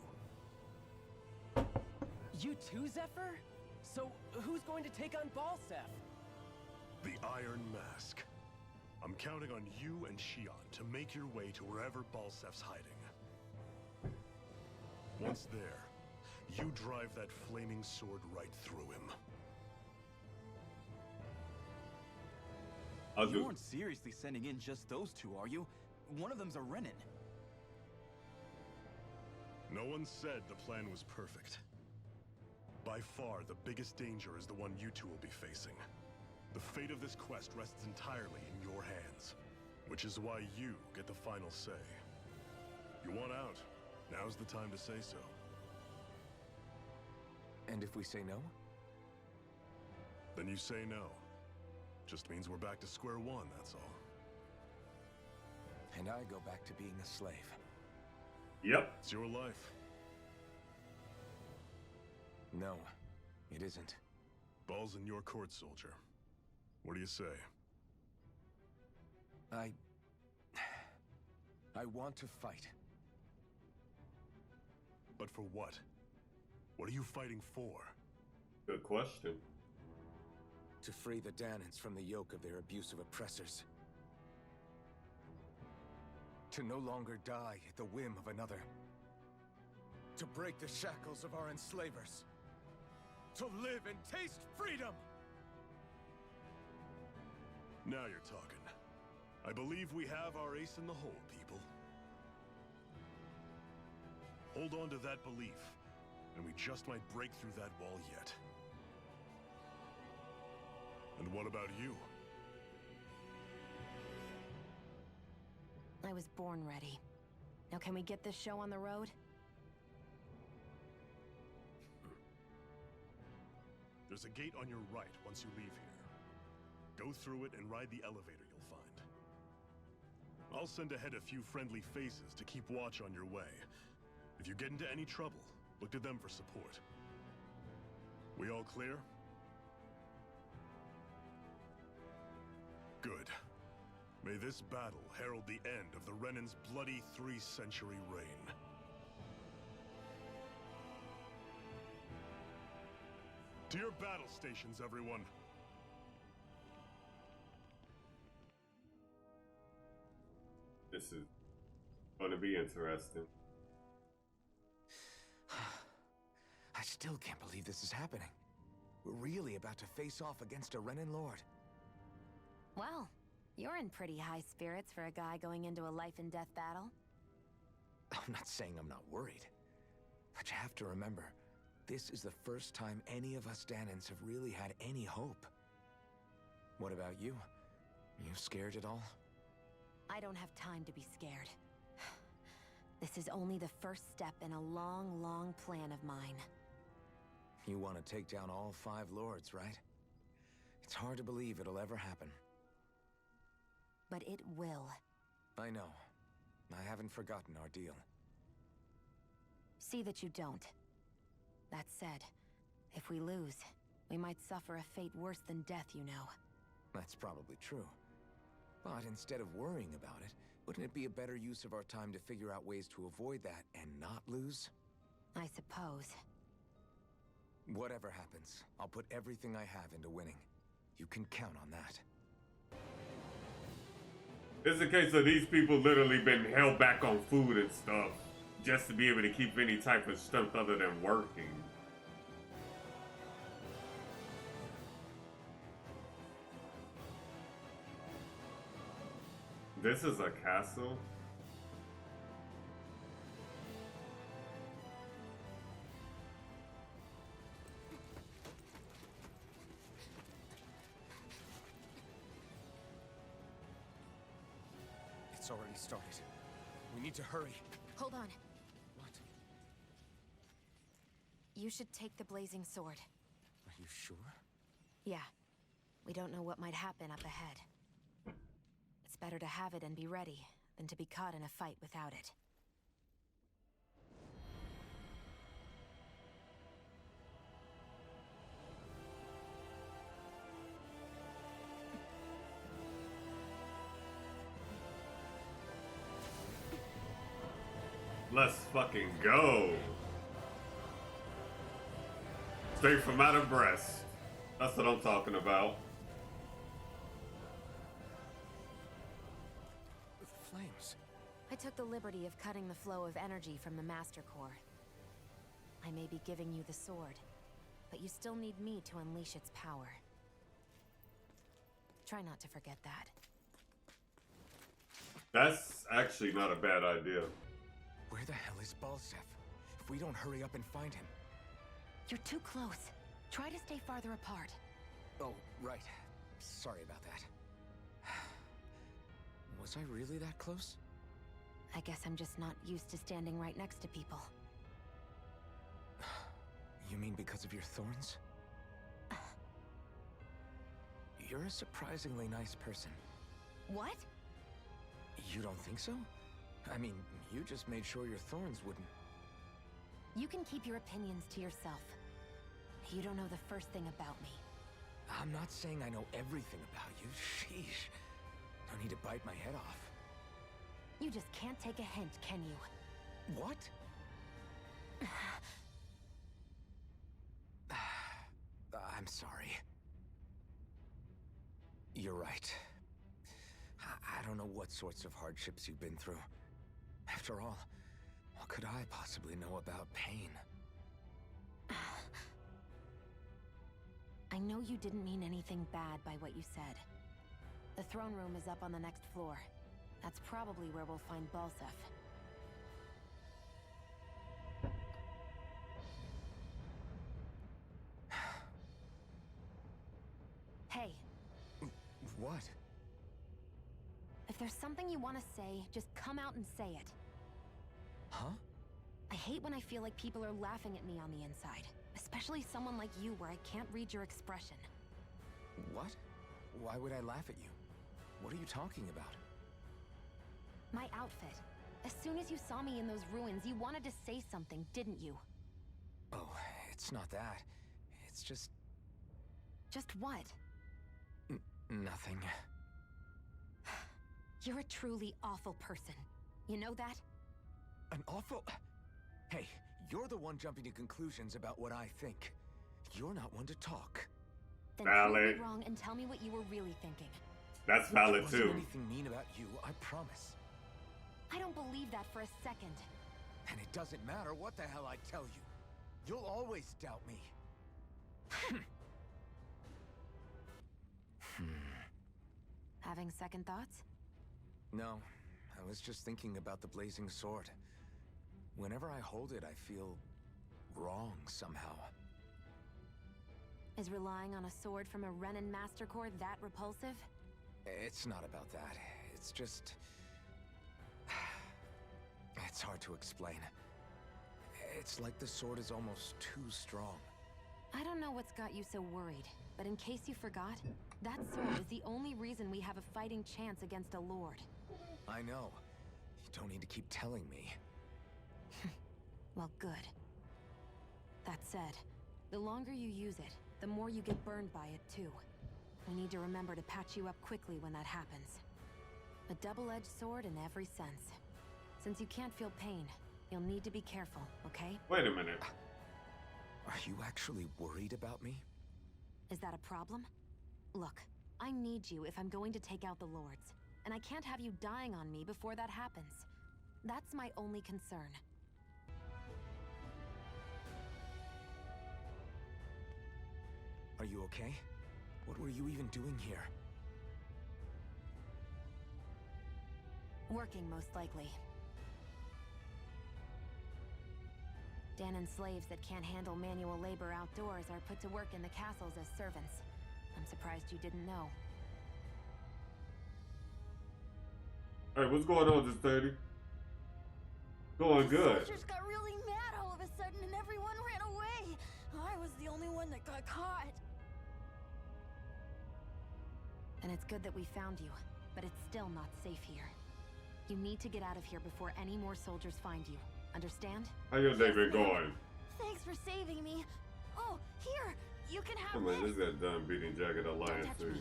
You too, Zephyr? So, who's going to take on Balseph? The Iron Mask. I'm counting on you and Shion to make your way to wherever Balseph's hiding. Once there, you drive that flaming sword right through him. You aren't seriously sending in just those two, are you? One of them's a Renin. No one said the plan was perfect. By far, the biggest danger is the one you two will be facing. The fate of this quest rests entirely in your hands, which is why you get the final say. You want out, now's the time to say so. And if we say no? Then you say no. Just means we're back to square one, that's all. And I go back to being a slave. Yep. It's your life. No, it isn't. Ball's in your court, soldier. What do you say? I want to fight. But for what? What are you fighting for? Good question. To free the Dahnans from the yoke of their abusive oppressors. To no longer die at the whim of another. To break the shackles of our enslavers. To live and taste freedom! Now you're talking. I believe we have our ace in the hole, people. Hold on to that belief, and we just might break through that wall yet. And what about you? I was born ready. Now can we get this show on the road? There's a gate on your right once you leave here. Go through it and ride the elevator you'll find. I'll send ahead a few friendly faces to keep watch on your way. If you get into any trouble, look to them for support. We all clear? Good. May this battle herald the end of the Renan's bloody 3-century reign. To your battle stations, everyone! This is gonna be interesting. I still can't believe this is happening. We're really about to face off against a Renin Lord. Well, you're in pretty high spirits for a guy going into a life-and-death battle. I'm not saying I'm not worried. But you have to remember, this is the first time any of us Dahnans have really had any hope. What about you? You scared at all? I don't have time to be scared. This is only the first step in a long, long plan of mine. You want to take down all 5 lords, right? It's hard to believe it'll ever happen. But it will. I know. I haven't forgotten our deal. See that you don't. That said, if we lose, we might suffer a fate worse than death, you know. That's probably true. But instead of worrying about it, wouldn't it be a better use of our time to figure out ways to avoid that and not lose? I suppose. Whatever happens, I'll put everything I have into winning. You can count on that. It's a case of these people literally been held back on food and stuff just to be able to keep any type of strength other than working. This is a castle? It's already started. We need to hurry. Hold on. What? You should take the blazing sword. Are you sure? Yeah. We don't know what might happen up ahead. It's better to have it and be ready than to be caught in a fight without it. Let's fucking go. Straight from out of breast. That's what I'm talking about. The flames. I took the liberty of cutting the flow of energy from the Master Core. I may be giving you the sword, but you still need me to unleash its power. Try not to forget that. That's actually not a bad idea. Where the hell is Balseph? If we don't hurry up and find him... You're too close. Try to stay farther apart. Oh, right. Sorry about that. Was I really that close? I guess I'm just not used to standing right next to people. You mean because of your thorns? You're a surprisingly nice person. What? You don't think so? I mean, you just made sure your thorns wouldn't... You can keep your opinions to yourself. You don't know the first thing about me. I'm not saying I know everything about you. Sheesh. No need to bite my head off. You just can't take a hint, can you? What? I'm sorry. You're right. I don't know what sorts of hardships you've been through. After all, what could I possibly know about pain? I know you didn't mean anything bad by what you said. The throne room is up on the next floor. That's probably where we'll find Balseph. Hey. What? If there's something you want to say, just come out and say it. Huh? I hate when I feel like people are laughing at me on the inside. Especially someone like you where I can't read your expression. What? Why would I laugh at you? What are you talking about? My outfit. As soon as you saw me in those ruins, you wanted to say something, didn't you? Oh, it's not that. It's just... Just what? Nothing. You're a truly awful person. You know that? An awful... Hey, you're the one jumping to conclusions about what I think. You're not one to talk. Then prove me wrong and tell me what you were really thinking. That's valid too. There wasn't anything mean about you, I promise. I don't believe that for a second. And it doesn't matter what the hell I tell you. You'll always doubt me. Having second thoughts? No, I was just thinking about the blazing sword. Whenever I hold it, I feel wrong somehow. Is relying on a sword from a Renin Master Core that repulsive? It's not about that. It's just... It's hard to explain. It's like the sword is almost too strong. I don't know what's got you so worried, but in case you forgot, that sword is the only reason we have a fighting chance against a lord. I know. You don't need to keep telling me. Well, good. That said, the longer you use it, the more you get burned by it, too. We need to remember to patch you up quickly when that happens. A double-edged sword in every sense. Since you can't feel pain, you'll need to be careful, okay? Wait a minute. Are you actually worried about me? Is that a problem? Look, I need you if I'm going to take out the lords. And I can't have you dying on me before that happens. That's my only concern. Are you okay? What were you even doing here? Working, most likely. Dahnan slaves that can't handle manual labor outdoors are put to work in the castles as servants. I'm surprised you didn't know. Hey, what's going on, this 30? Going good. The soldiers got really mad all of a sudden and everyone ran away. I was the only one that got caught. And it's good that we found you, but it's still not safe here. You need to get out of here before any more soldiers find you. Understand? How your day been going? Thanks for saving me. Oh, here, you can have Come on, this. this is that done beating Jagged Alliance touch thing. me.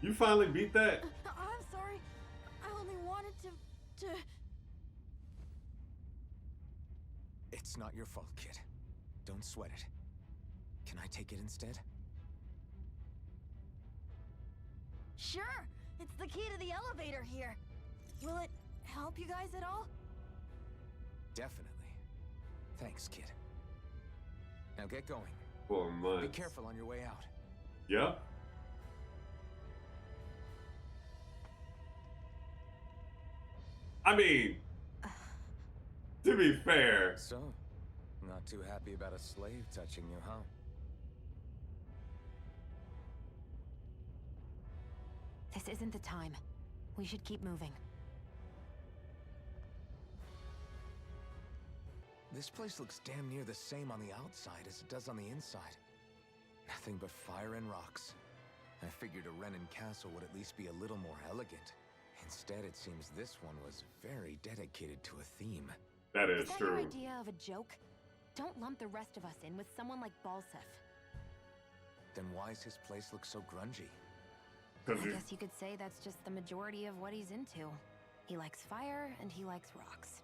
You finally beat that? I'm sorry. I only wanted to... It's not your fault, kid. Don't sweat it. Can I take it instead? Sure, it's the key to the elevator here. Will it help you guys at all? Definitely. Thanks, kid. Now get going. 4 months. Be careful on your way out. Yep. I mean, to be fair. So, not too happy about a slave touching you, huh? This isn't the time. We should keep moving. This place looks damn near the same on the outside as it does on the inside. Nothing but fire and rocks. I figured a Renin castle would at least be a little more elegant. Instead, it seems this one was very dedicated to a theme. That is that true. Your idea of a joke? Don't lump the rest of us in with someone like Balseph. Then why's his place look so grungy? I guess you could say that's just the majority of what he's into. He likes fire and he likes rocks.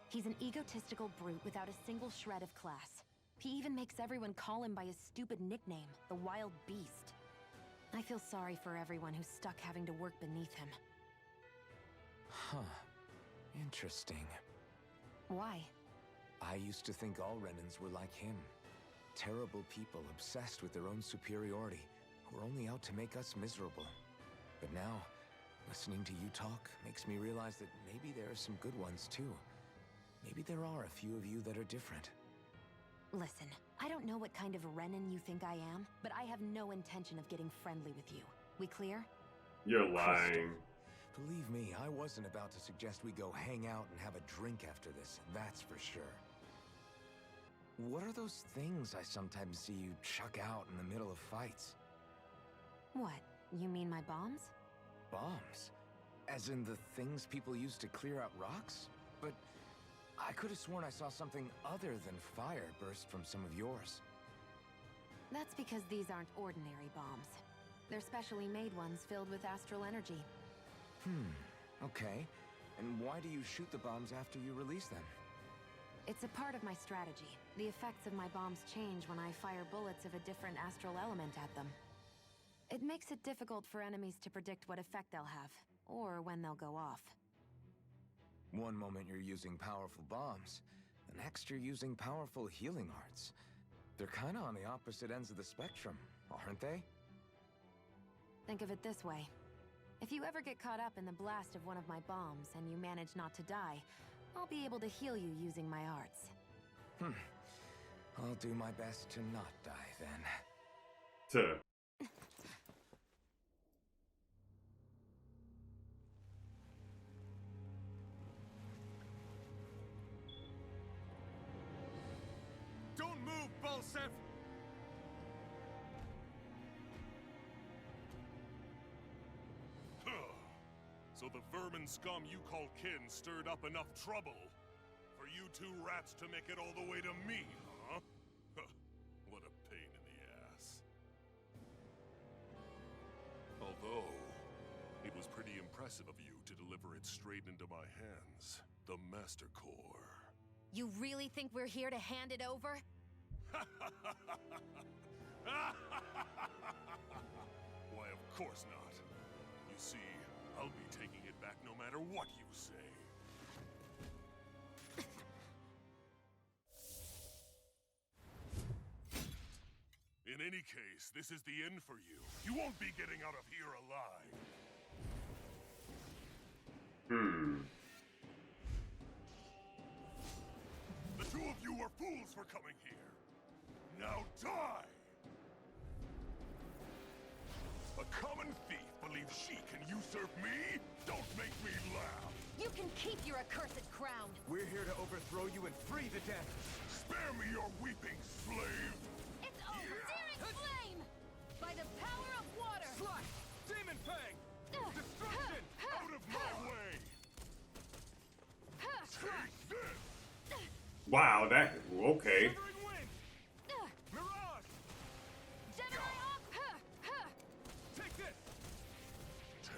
He's an egotistical brute without a single shred of class. He even makes everyone call him by his stupid nickname, the Wild Beast. I feel sorry for everyone who's stuck having to work beneath him. Huh. Interesting. Why? I used to think all Renins were like him. Terrible people obsessed with their own superiority, who are only out to make us miserable. But now, listening to you talk makes me realize that maybe there are some good ones too. Maybe there are a few of you that are different. Listen, I don't know what kind of Renin you think I am, but I have no intention of getting friendly with you. We clear? You're lying. Believe me, I wasn't about to suggest we go hang out and have a drink after this, that's for sure. What are those things I sometimes see you chuck out in the middle of fights? What? You mean my bombs? Bombs? As in the things people use to clear out rocks? But I could have sworn I saw something other than fire burst from some of yours. That's because these aren't ordinary bombs. They're specially made ones filled with astral energy. Okay. And why do you shoot the bombs after you release them? It's a part of my strategy. The effects of my bombs change when I fire bullets of a different astral element at them. It makes it difficult for enemies to predict what effect they'll have, or when they'll go off. One moment you're using powerful bombs, the next you're using powerful healing arts. They're kinda on the opposite ends of the spectrum, aren't they? Think of it this way. If you ever get caught up in the blast of one of my bombs and you manage not to die, I'll be able to heal you using my arts. I'll do my best to not die then. Tuh. Don't move, Balseph! So the vermin scum you call kin stirred up enough trouble for you two rats to make it all the way to me, huh? What a pain in the ass. Although, it was pretty impressive of you to deliver it straight into my hands. The Master Core. You really think we're here to hand it over? Why, of course not. You see, I'll be taking it back no matter what you say. In any case, this is the end for you. You won't be getting out of here alive. The two of you were fools for coming here. Now die! A common thief believes she can usurp me? Don't make me laugh. You can keep your accursed crown. We're here to overthrow you and free the Dahnan. Spare me your weeping, slave. It's over. Searing flame! By the power of water! Slash! Demon Fang! Destruction! Out of my way! Take this! Wow, that okay. Shivering wind! Mirage! Gemini Hawk! Take this!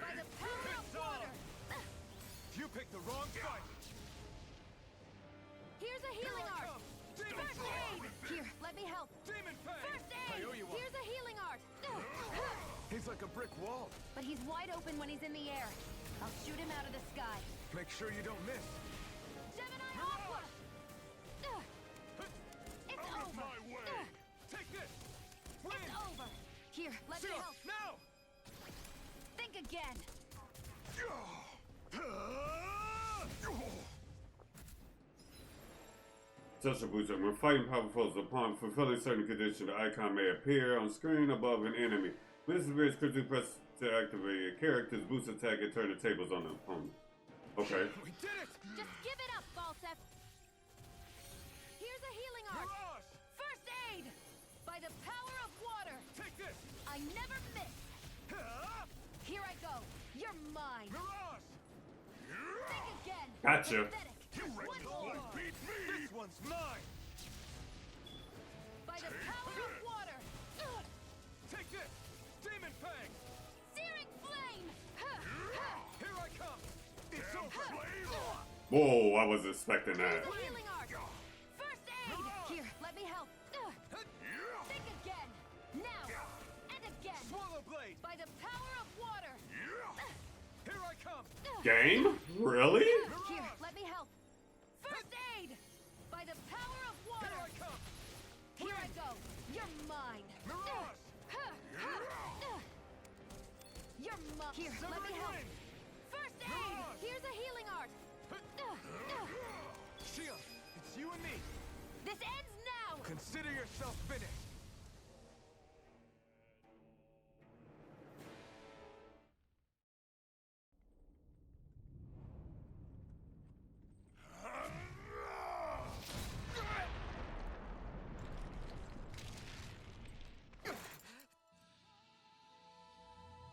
By the power of water! You picked the wrong fight! Here's a healing art! First aid! Here, let me help. Demon Fang! First aid! I owe you one. Here's a healing art! He's like a brick wall. But he's wide open when he's in the air. I'll shoot him out of the sky. Make sure you don't miss. Gemini Aqua! It's Out of over! my way! Take this! It's over! Here, let me Seal! help. Now! Think again. Social booster. When fighting powerful foes, upon fulfilling certain conditions, the icon may appear on screen above an enemy. When this appears, quickly press to activate a character's boost attack and turn the tables on the opponent. Okay. We did it! Just give it up, Balseph. Here's a healing art. Mirage! First aid! By the power of water! Take this! I never miss! Here I go! You're mine! Mirage! Think again! Gotcha. Pathetic. You One reckon more! won't beat me? This one's mine! By the power of water! Take this! Demon Fang! Searing flame! Here I come! It's over! Whoa, I was expecting that. Here's a healing art! First aid! Here, let me help. Think again! Now! And again! Swallow Blade! By the power of water! Here I come! Game? Really? Here, let me help. First aid! By the power of water! Here I come! Here I go! You're mine! Mirage! You're mine! Here, let me help. Wind! First aid! Mirage! Here's a healing art! Shield, it's you and me. This ends now! Consider yourself finished.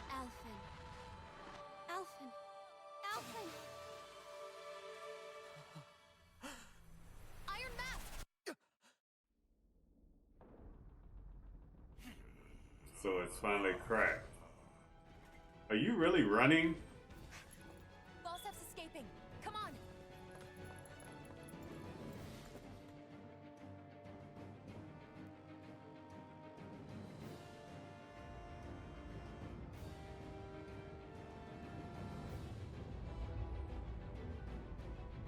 Alphen. Alphen. Alphen. Iron Mask! So it's finally cracked. Are you really running? Balseph's escaping. Come on.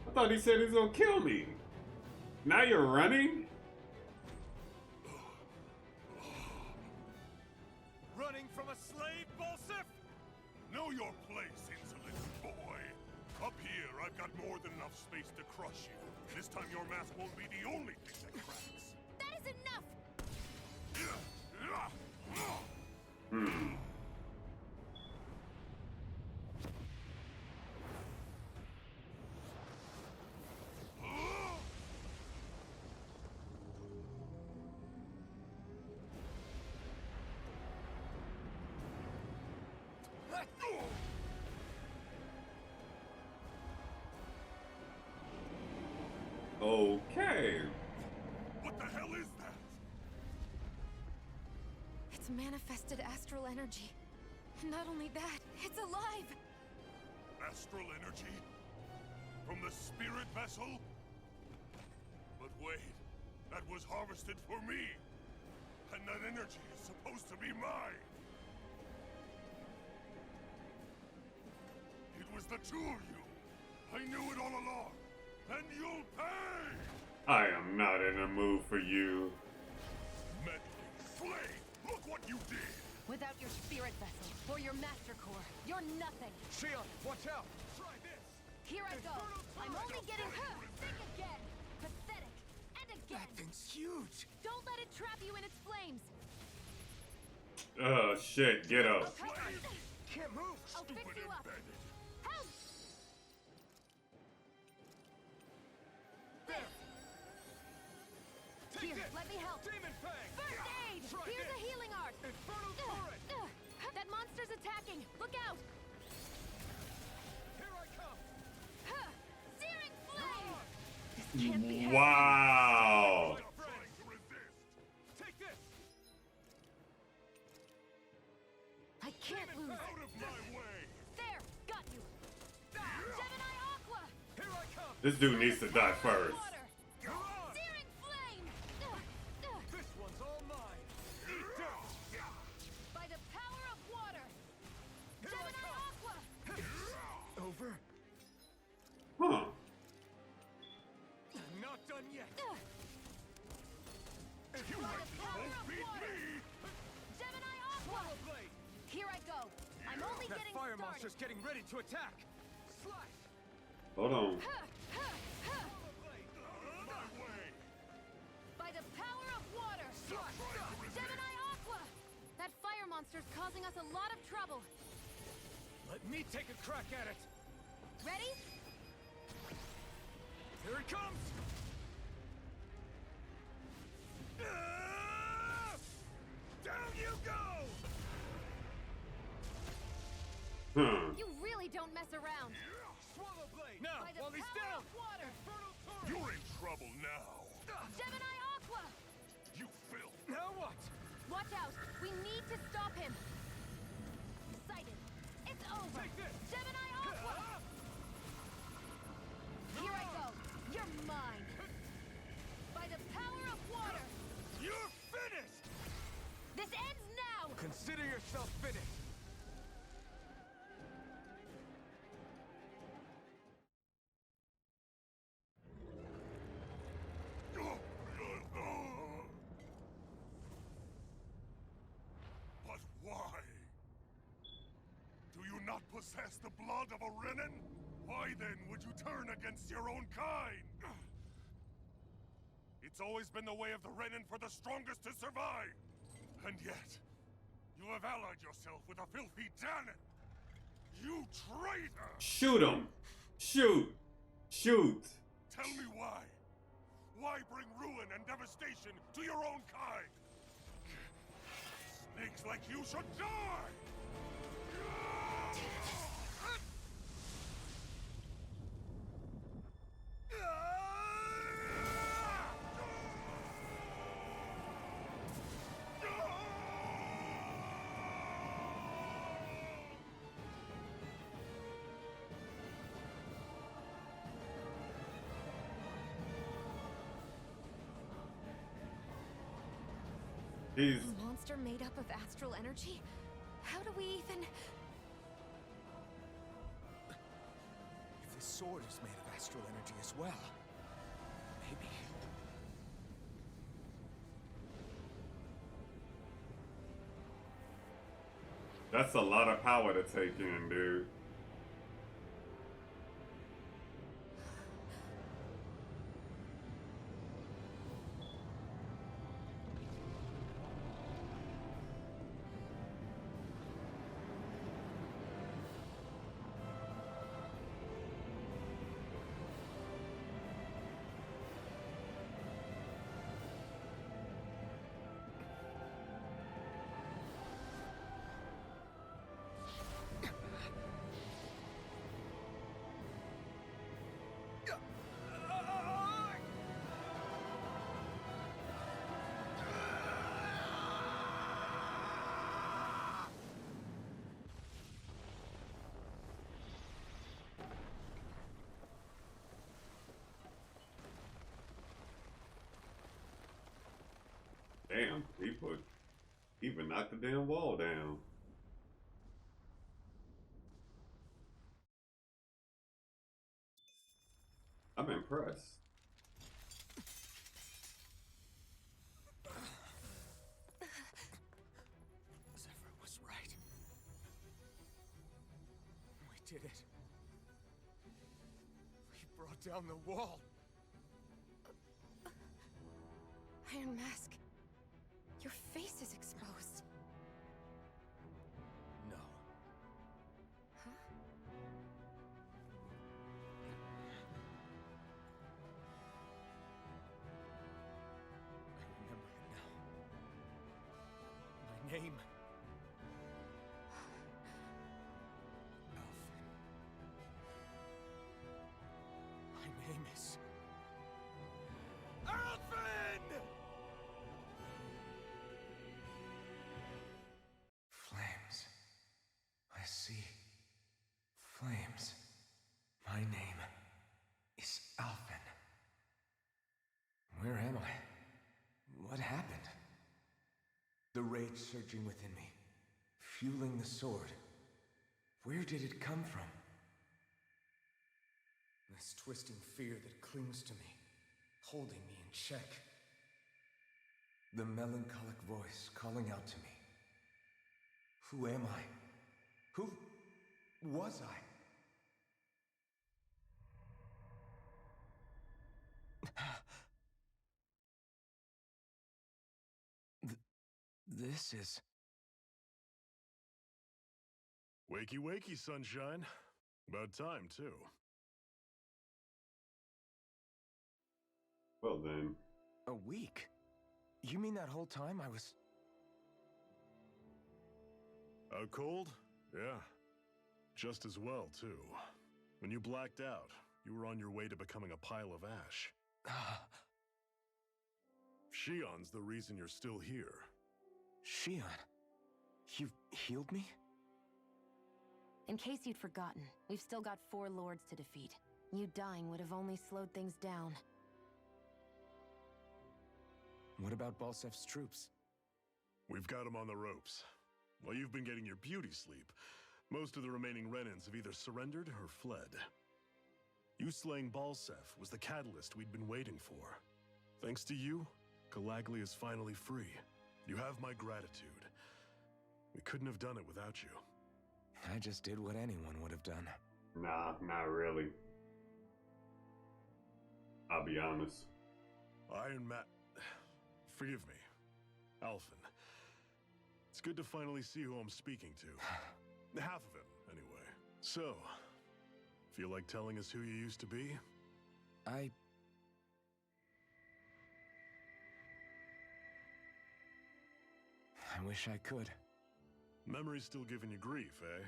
I thought he said he's gonna kill me. Now you're running? Running from a slave, Balseph? Know your place, insolent boy. Up here, I've got more than enough space to crush you. This time your mask won't be the only thing that cracks. That is enough! Okay. What the hell is that? It's manifested astral energy. And not only that, it's alive! Astral energy? From the spirit vessel? But wait, that was harvested for me. And that energy is supposed to be mine. It was the two of you. I knew it all along. And you'll pay! I am not in a mood for you. Meddling slave! Look what you did! Without your spirit vessel, or your master core, you're nothing! Shield, watch out! Try this! Here I go! I'm only getting hurt! Think again! Pathetic! And again! That thing's huge! Don't let it trap you in its flames! Oh shit, get up. Can't move. I'll fix you up. Help! Here, let me help. Demon Fang. First aid! Here's a healing art. Infernal Torrent. That monster's attacking. Look out! Here I come. Searing flame! This can't be happening. Wow. Take this. I can't lose. Out of my way. There, got you. Gemini Aqua! Here I come. This dude needs to die first. Water! Searing flame! This one's all mine. Eat dirt. By the power of water! Here I Gemini come. Aqua! Over. Huh. Not done yet. You by the power of water! Gemini Aqua! Swallow blade. Here I go. I'm only That getting fire started. monster's getting ready to attack. Slash. Hold on. Swallow blade. My way. By the power of water! Gemini Aqua! That fire monster's causing us a lot of trouble. Let me take a crack at it. Ready? Here it comes. Down you go. You really don't mess around. Swallow blade. Now, By the while he's power down. of water! Infernal Torrent. You're in trouble now. Gemini Aqua! You filth. Now what? Watch out! We need to stop him! Sighted! It's over! Take this. Gemini Aqua! Here I go! You're mine! By the power of water! You're finished. This ends now! Consider yourself finished. But why? Do you not possess the blood of a Renin? Why then would you turn against your own kind? It's always been the way of the Renin for the strongest to survive. And yet, you have allied yourself with a filthy Dahnan. You traitor! Shoot him. Shoot. Shoot. Tell me why. Why bring ruin and devastation to your own kind? Snakes like you should die! He's A monster made up of astral energy? How do we even... If this sword is made of astral energy as well, maybe. that's a lot of power to take in, dude. Damn, he even knocked the damn wall down. I'm impressed. Zephyr was right. We did it. We brought down the wall. Iron Mask. Your face is exposed. name. My name is... Alvin! Flames. I see. Flames. My name is Alvin. Where am I? What happened? The rage surging within me, fueling the sword. Where did it come from? This twisting fear that clings to me, holding me in check. The melancholic voice calling out to me. Who am I? Who was I? This is... Wakey, wakey, sunshine. About time, too. Well then. A week? You mean that whole time I was... Out cold? Yeah. Just as well, too. When you blacked out, you were on your way to becoming a pile of ash. Shion's the reason you're still here. Shion, you healed me? In case you'd forgotten, we've still got 4 lords to defeat. You dying would have only slowed things down. What about Balseph's troops? We've got them on the ropes. While you've been getting your beauty sleep, most of the remaining Renans have either surrendered or fled. You slaying Balseph was the catalyst we'd been waiting for. Thanks to you, Calaglia is finally free. You have my gratitude. We couldn't have done it without you. I just did what anyone would have done. Nah, not really. I'll be honest. Iron Man... Forgive me. Alphen. It's good to finally see who I'm speaking to. Half of him, anyway. So, feel like telling us who you used to be? I wish I could. Memory's still giving you grief, eh?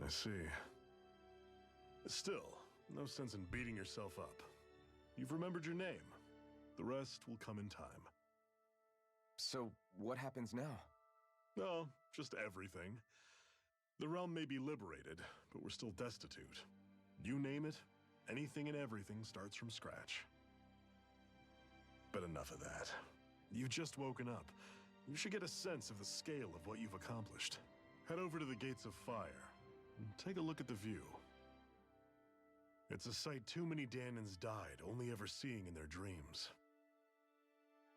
I see. Still, no sense in beating yourself up. You've remembered your name. The rest will come in time. So, what happens now? No, just everything. The realm may be liberated, but we're still destitute. You name it, anything and everything starts from scratch. But enough of that. You've just woken up. You should get a sense of the scale of what you've accomplished. Head over to the Gates of Fire, and take a look at the view. It's a sight too many Dahnans died only ever seeing in their dreams.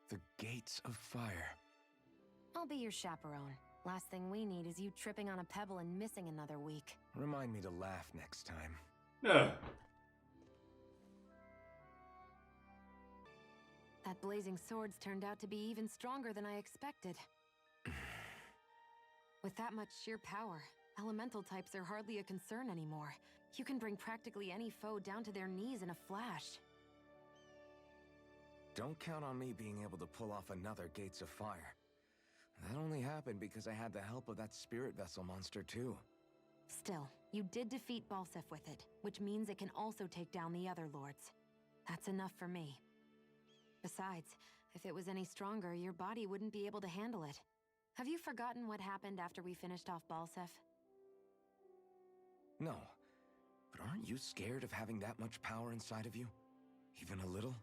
The Gates of Fire. I'll be your chaperone. Last thing we need is you tripping on a pebble and missing another week. Remind me to laugh next time. Yeah. That blazing sword's turned out to be even stronger than I expected. With that much sheer power, elemental types are hardly a concern anymore. You can bring practically any foe down to their knees in a flash. Don't count on me being able to pull off another Gates of Fire. That only happened because I had the help of that spirit vessel monster too. Still, you did defeat Balseph with it, which means it can also take down the other lords. That's enough for me. Besides, if it was any stronger, your body wouldn't be able to handle it. Have you forgotten what happened after we finished off Balseph? No, but aren't you scared of having that much power inside of you? Even a little?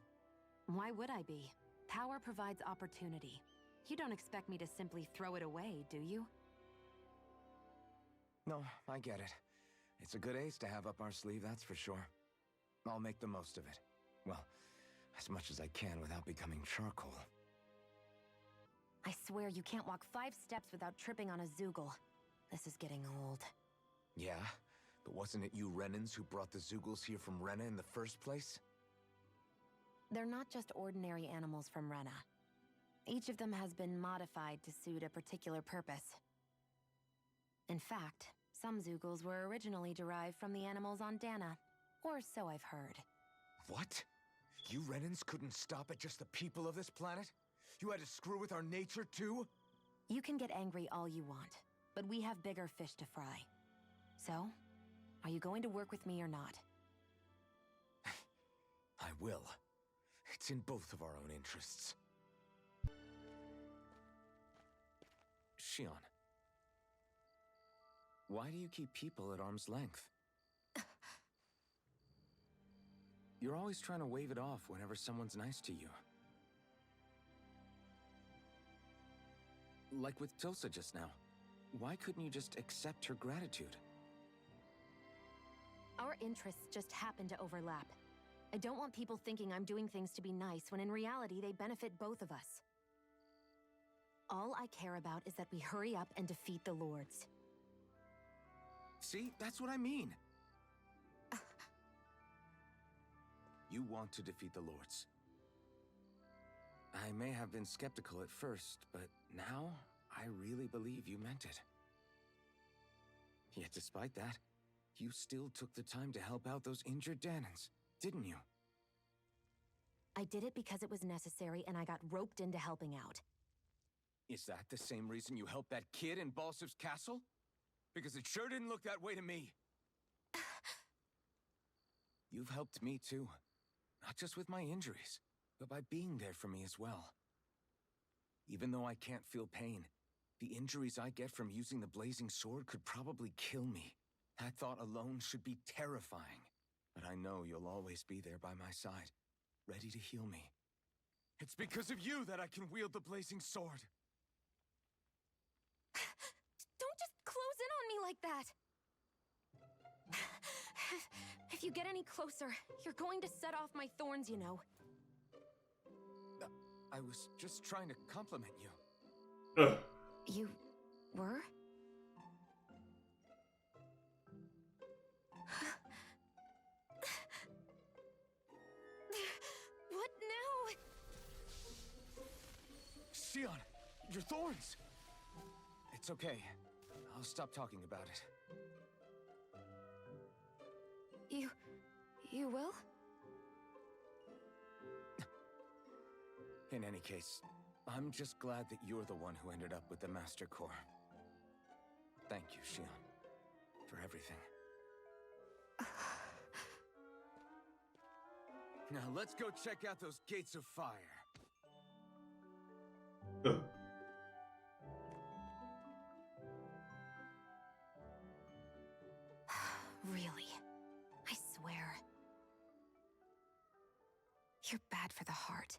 Why would I be? Power provides opportunity. You don't expect me to simply throw it away, do you? No, I get it. It's a good ace to have up our sleeve, that's for sure. I'll make the most of it. Well, as much as I can without becoming charcoal. I swear you can't walk 5 steps without tripping on a Zoogle. This is getting old. Yeah? But wasn't it you Renans who brought the Zoogles here from Rena in the first place? They're not just ordinary animals from Rena. Each of them has been modified to suit a particular purpose. In fact, some Zoogles were originally derived from the animals on Dahna. Or so I've heard. What? You Renans couldn't stop at just the people of this planet? You had to screw with our nature too? You can get angry all you want, but we have bigger fish to fry. So, are you going to work with me or not? I will. It's in both of our own interests. Shion, why do you keep people at arm's length? You're always trying to wave it off whenever someone's nice to you. Like with Tilsa just now. Why couldn't you just accept her gratitude? Our interests just happen to overlap. I don't want people thinking I'm doing things to be nice when in reality they benefit both of us. All I care about is that we hurry up and defeat the Lords. See, that's what I mean. You want to defeat the Lords. I may have been skeptical at first, but now I really believe you meant it. Yet despite that, you still took the time to help out those injured Dahnans, didn't you? I did it because it was necessary and I got roped into helping out. Is that the same reason you helped that kid in Balseph's castle? Because it sure didn't look that way to me. You've helped me too. Not just with my injuries, but by being there for me as well. Even though I can't feel pain, the injuries I get from using the blazing sword could probably kill me. That thought alone should be terrifying. But I know you'll always be there by my side, ready to heal me. It's because of you that I can wield the blazing sword. Don't just close in on me like that! If you get any closer, you're going to set off my thorns, you know. I was just trying to compliment you. You were? What now? Shion, your thorns! It's okay. I'll stop talking about it. You will? In any case, I'm just glad that you're the one who ended up with the Master Core. Thank you, Shion, for everything. Now let's go check out those gates of fire. Really? I swear. You're bad for the heart.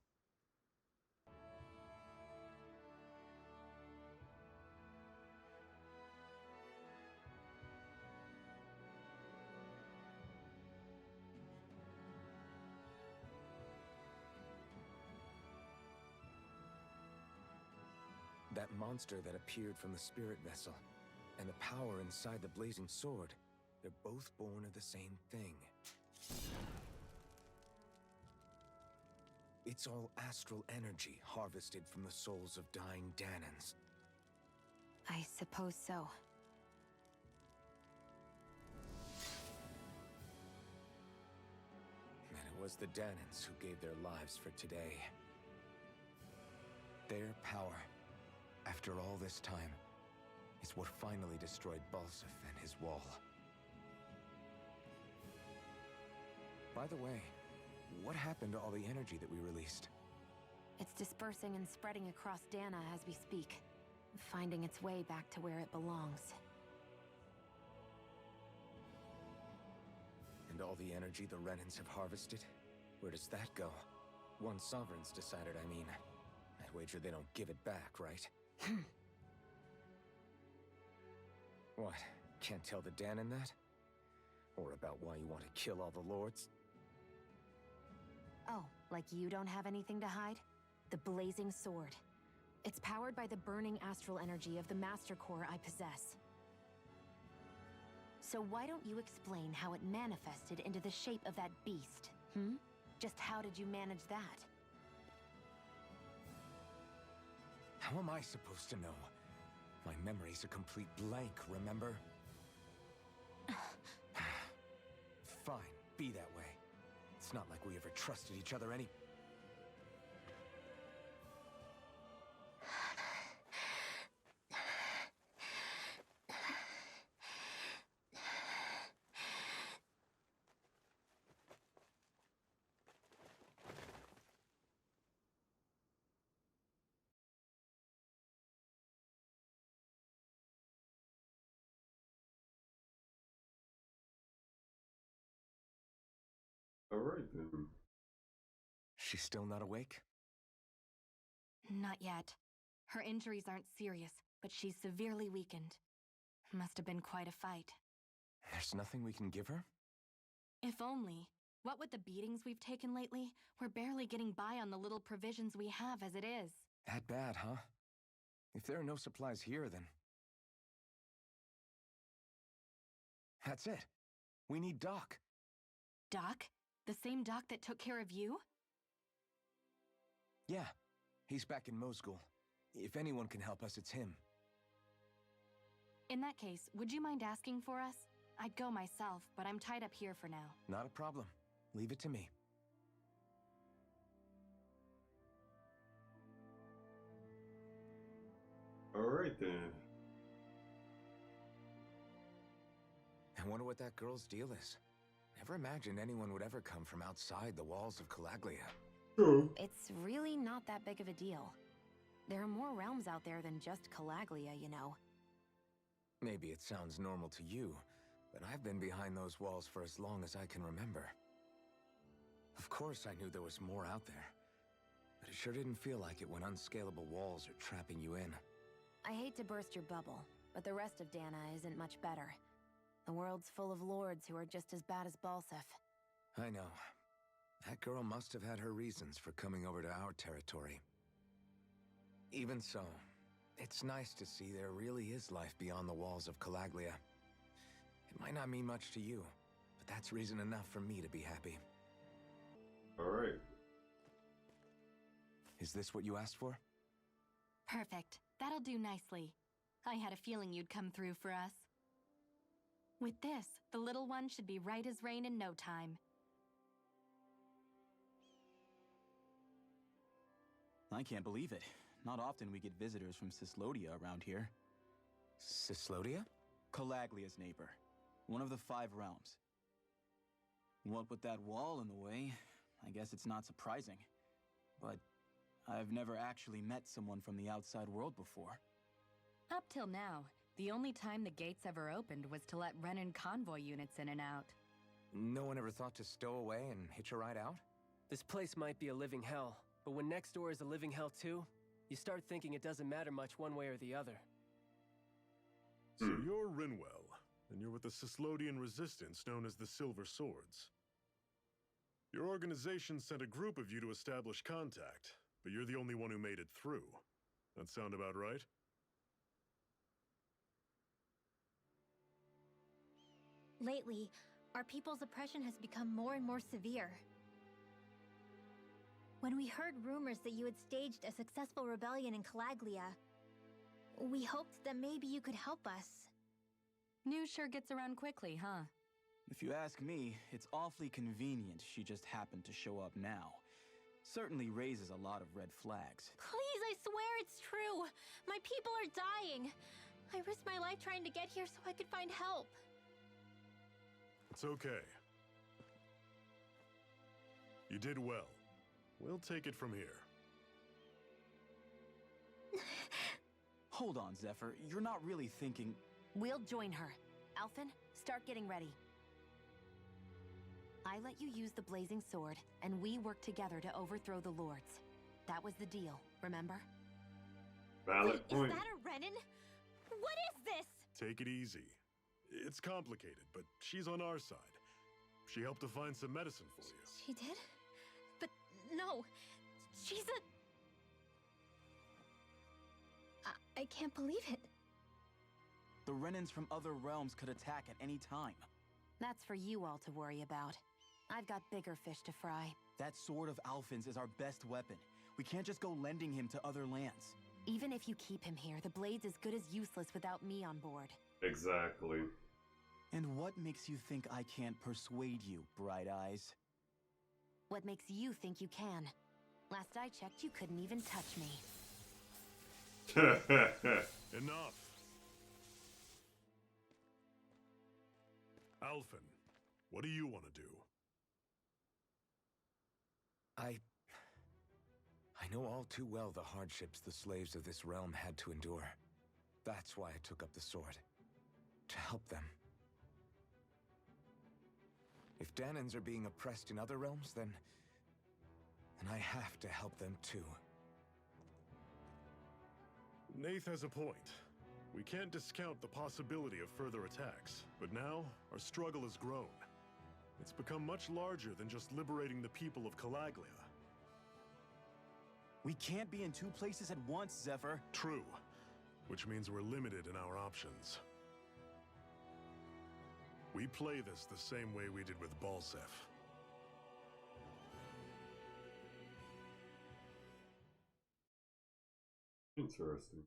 That monster that appeared from the spirit vessel, and the power inside the blazing sword, they're both born of the same thing. It's all astral energy harvested from the souls of dying Dahnans. I suppose so. And it was the Dahnans who gave their lives for today. Their power, after all this time, is what finally destroyed Balseph and his wall. By the way, what happened to all the energy that we released? It's dispersing and spreading across Dahna as we speak, finding its way back to where it belongs. And all the energy the Renans have harvested? Where does that go? Once Sovereign's decided, I mean. I wager they don't give it back, right? What? Can't tell the Dahnan that? Or about why you want to kill all the Lords? Oh, like you don't have anything to hide? The blazing sword. It's powered by the burning astral energy of the Master Core I possess. So why don't you explain how it manifested into the shape of that beast, hmm? Just how did you manage that? How am I supposed to know? My memory's a complete blank, remember? Fine, be that way. It's not like we ever trusted each other any... Alright then. She's still not awake? Not yet. Her injuries aren't serious, but she's severely weakened. Must have been quite a fight. There's nothing we can give her? If only. What with the beatings we've taken lately, we're barely getting by on the little provisions we have as it is. That bad, huh? If there are no supplies here, then... That's it. We need Doc. Doc? The same Doc that took care of you? Yeah. He's back in Mosgul. If anyone can help us, it's him. In that case, would you mind asking for us? I'd go myself, but I'm tied up here for now. Not a problem. Leave it to me. Alright then. I wonder what that girl's deal is. Never imagined anyone would ever come from outside the walls of Calaglia. True. It's really not that big of a deal. There are more realms out there than just Calaglia, you know. Maybe it sounds normal to you, but I've been behind those walls for as long as I can remember. Of course I knew there was more out there, but it sure didn't feel like it when unscalable walls are trapping you in. I hate to burst your bubble, but the rest of Dahna isn't much better. The world's full of lords who are just as bad as Balseph. I know. That girl must have had her reasons for coming over to our territory. Even so, it's nice to see there really is life beyond the walls of Calaglia. It might not mean much to you, but that's reason enough for me to be happy. Alright. Is this what you asked for? Perfect. That'll do nicely. I had a feeling you'd come through for us. With this, the little one should be right as rain in no time. I can't believe it. Not often we get visitors from Cislodia around here. Cislodia? Calaglia's neighbor. One of the Five Realms. What with that wall in the way, I guess it's not surprising. But I've never actually met someone from the outside world before. Up till now, the only time the gates ever opened was to let Renan convoy units in and out. No one ever thought to stow away and hitch a ride out? This place might be a living hell, but when next door is a living hell too, you start thinking it doesn't matter much one way or the other. So you're Rinwell, and you're with the Cislodian resistance known as the Silver Swords. Your organization sent a group of you to establish contact, but you're the only one who made it through. That sound about right? Lately, our people's oppression has become more and more severe. When we heard rumors that you had staged a successful rebellion in Calaglia, we hoped that maybe you could help us. News sure gets around quickly, huh? If you ask me, it's awfully convenient she just happened to show up now. Certainly raises a lot of red flags. Please, I swear it's true! My people are dying! I risked my life trying to get here so I could find help. It's okay. You did well. We'll take it from here. Hold on, Zephyr. You're not really thinking... We'll join her. Alphen, start getting ready. I let you use the blazing sword, and we work together to overthrow the lords. That was the deal, remember? Valid point. Is that a Renan? What is this? Take it easy. It's complicated, but she's on our side. She helped to find some medicine for you. She did? But no, she's a... I can't believe it. The Renans from other realms could attack at any time. That's for you all to worry about. I've got bigger fish to fry. That sword of Alphen's is our best weapon. We can't just go lending him to other lands. Even if you keep him here, the blade's as good as useless without me on board. Exactly. And what makes you think I can't persuade you, Bright Eyes? What makes you think you can? Last I checked, you couldn't even touch me. Enough. Alphen, what do you want to do? I know all too well the hardships the slaves of this realm had to endure. That's why I took up the sword. To help them. If Dahnans are being oppressed in other realms, then I have to help them too. Nath has a point. We can't discount the possibility of further attacks, but now our struggle has grown. It's become much larger than just liberating the people of Calaglia. We can't be in two places at once, Zephyr. True, which means we're limited in our options. We play this the same way we did with Balseph. Interesting.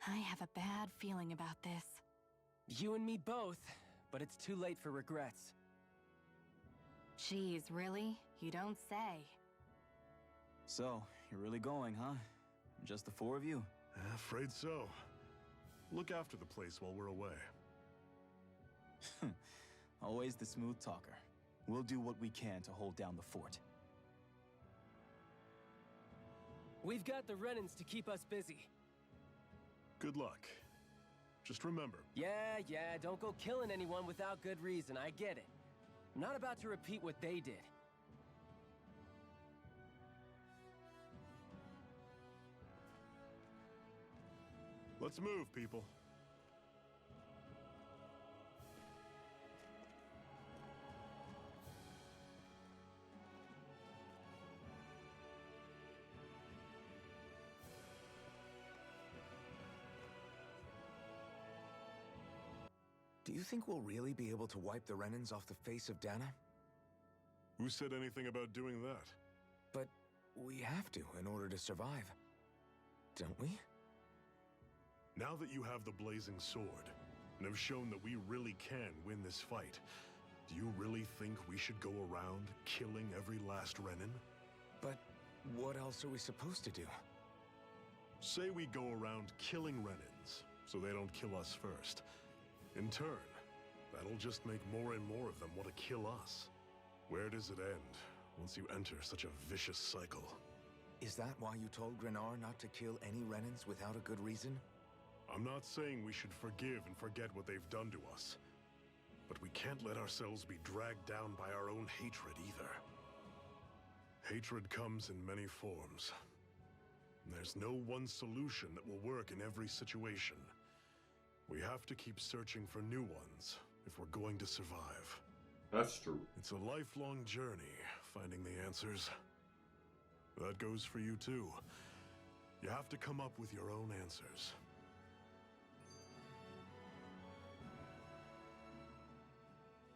I have a bad feeling about this. You and me both, but it's too late for regrets. Jeez, really? You don't say. So, you're really going, huh? Just the four of you? Afraid so. Look after the place while we're away. Always the smooth talker. We'll do what we can to hold down the fort. We've got the Renans to keep us busy. Good luck. Just remember... Yeah, don't go killing anyone without good reason, I get it. I'm not about to repeat what they did. Let's move, people. Do you think we'll really be able to wipe the Renans off the face of Dahna? Who said anything about doing that? But we have to in order to survive. Don't we? Now that you have the blazing sword, and have shown that we really can win this fight, do you really think we should go around killing every last Renan? But what else are we supposed to do? Say we go around killing Renans, so they don't kill us first. In turn, that'll just make more and more of them want to kill us. Where does it end, once you enter such a vicious cycle? Is that why you told Grenar not to kill any Renans without a good reason? I'm not saying we should forgive and forget what they've done to us. But we can't let ourselves be dragged down by our own hatred either. Hatred comes in many forms. There's no one solution that will work in every situation. We have to keep searching for new ones if we're going to survive. That's true. It's a lifelong journey, finding the answers. That goes for you too. You have to come up with your own answers.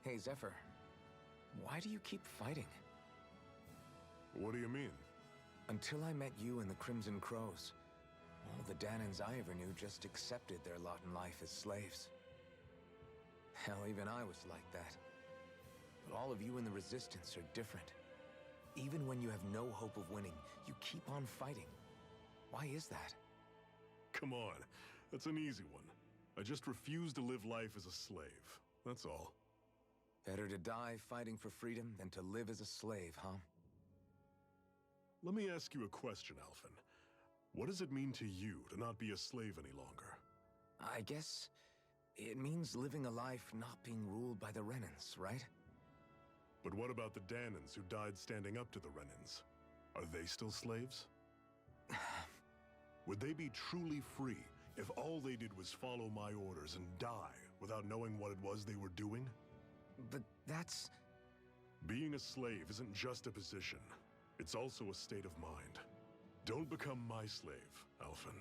Hey, Zephyr. Why do you keep fighting? What do you mean? Until I met you and the Crimson Crows, all the Dahnans I ever knew just accepted their lot in life as slaves. Hell, even I was like that. But all of you in the Resistance are different. Even when you have no hope of winning, you keep on fighting. Why is that? Come on, that's an easy one. I just refuse to live life as a slave, that's all. Better to die fighting for freedom than to live as a slave, huh? Let me ask you a question, Alphen. What does it mean to you to not be a slave any longer? I guess it means living a life not being ruled by the Renans, right? But what about the Dahnans who died standing up to the Renans? Are they still slaves? Would they be truly free if all they did was follow my orders and die without knowing what it was they were doing? But that's... Being a slave isn't just a position. It's also a state of mind. Don't become my slave, Alphen.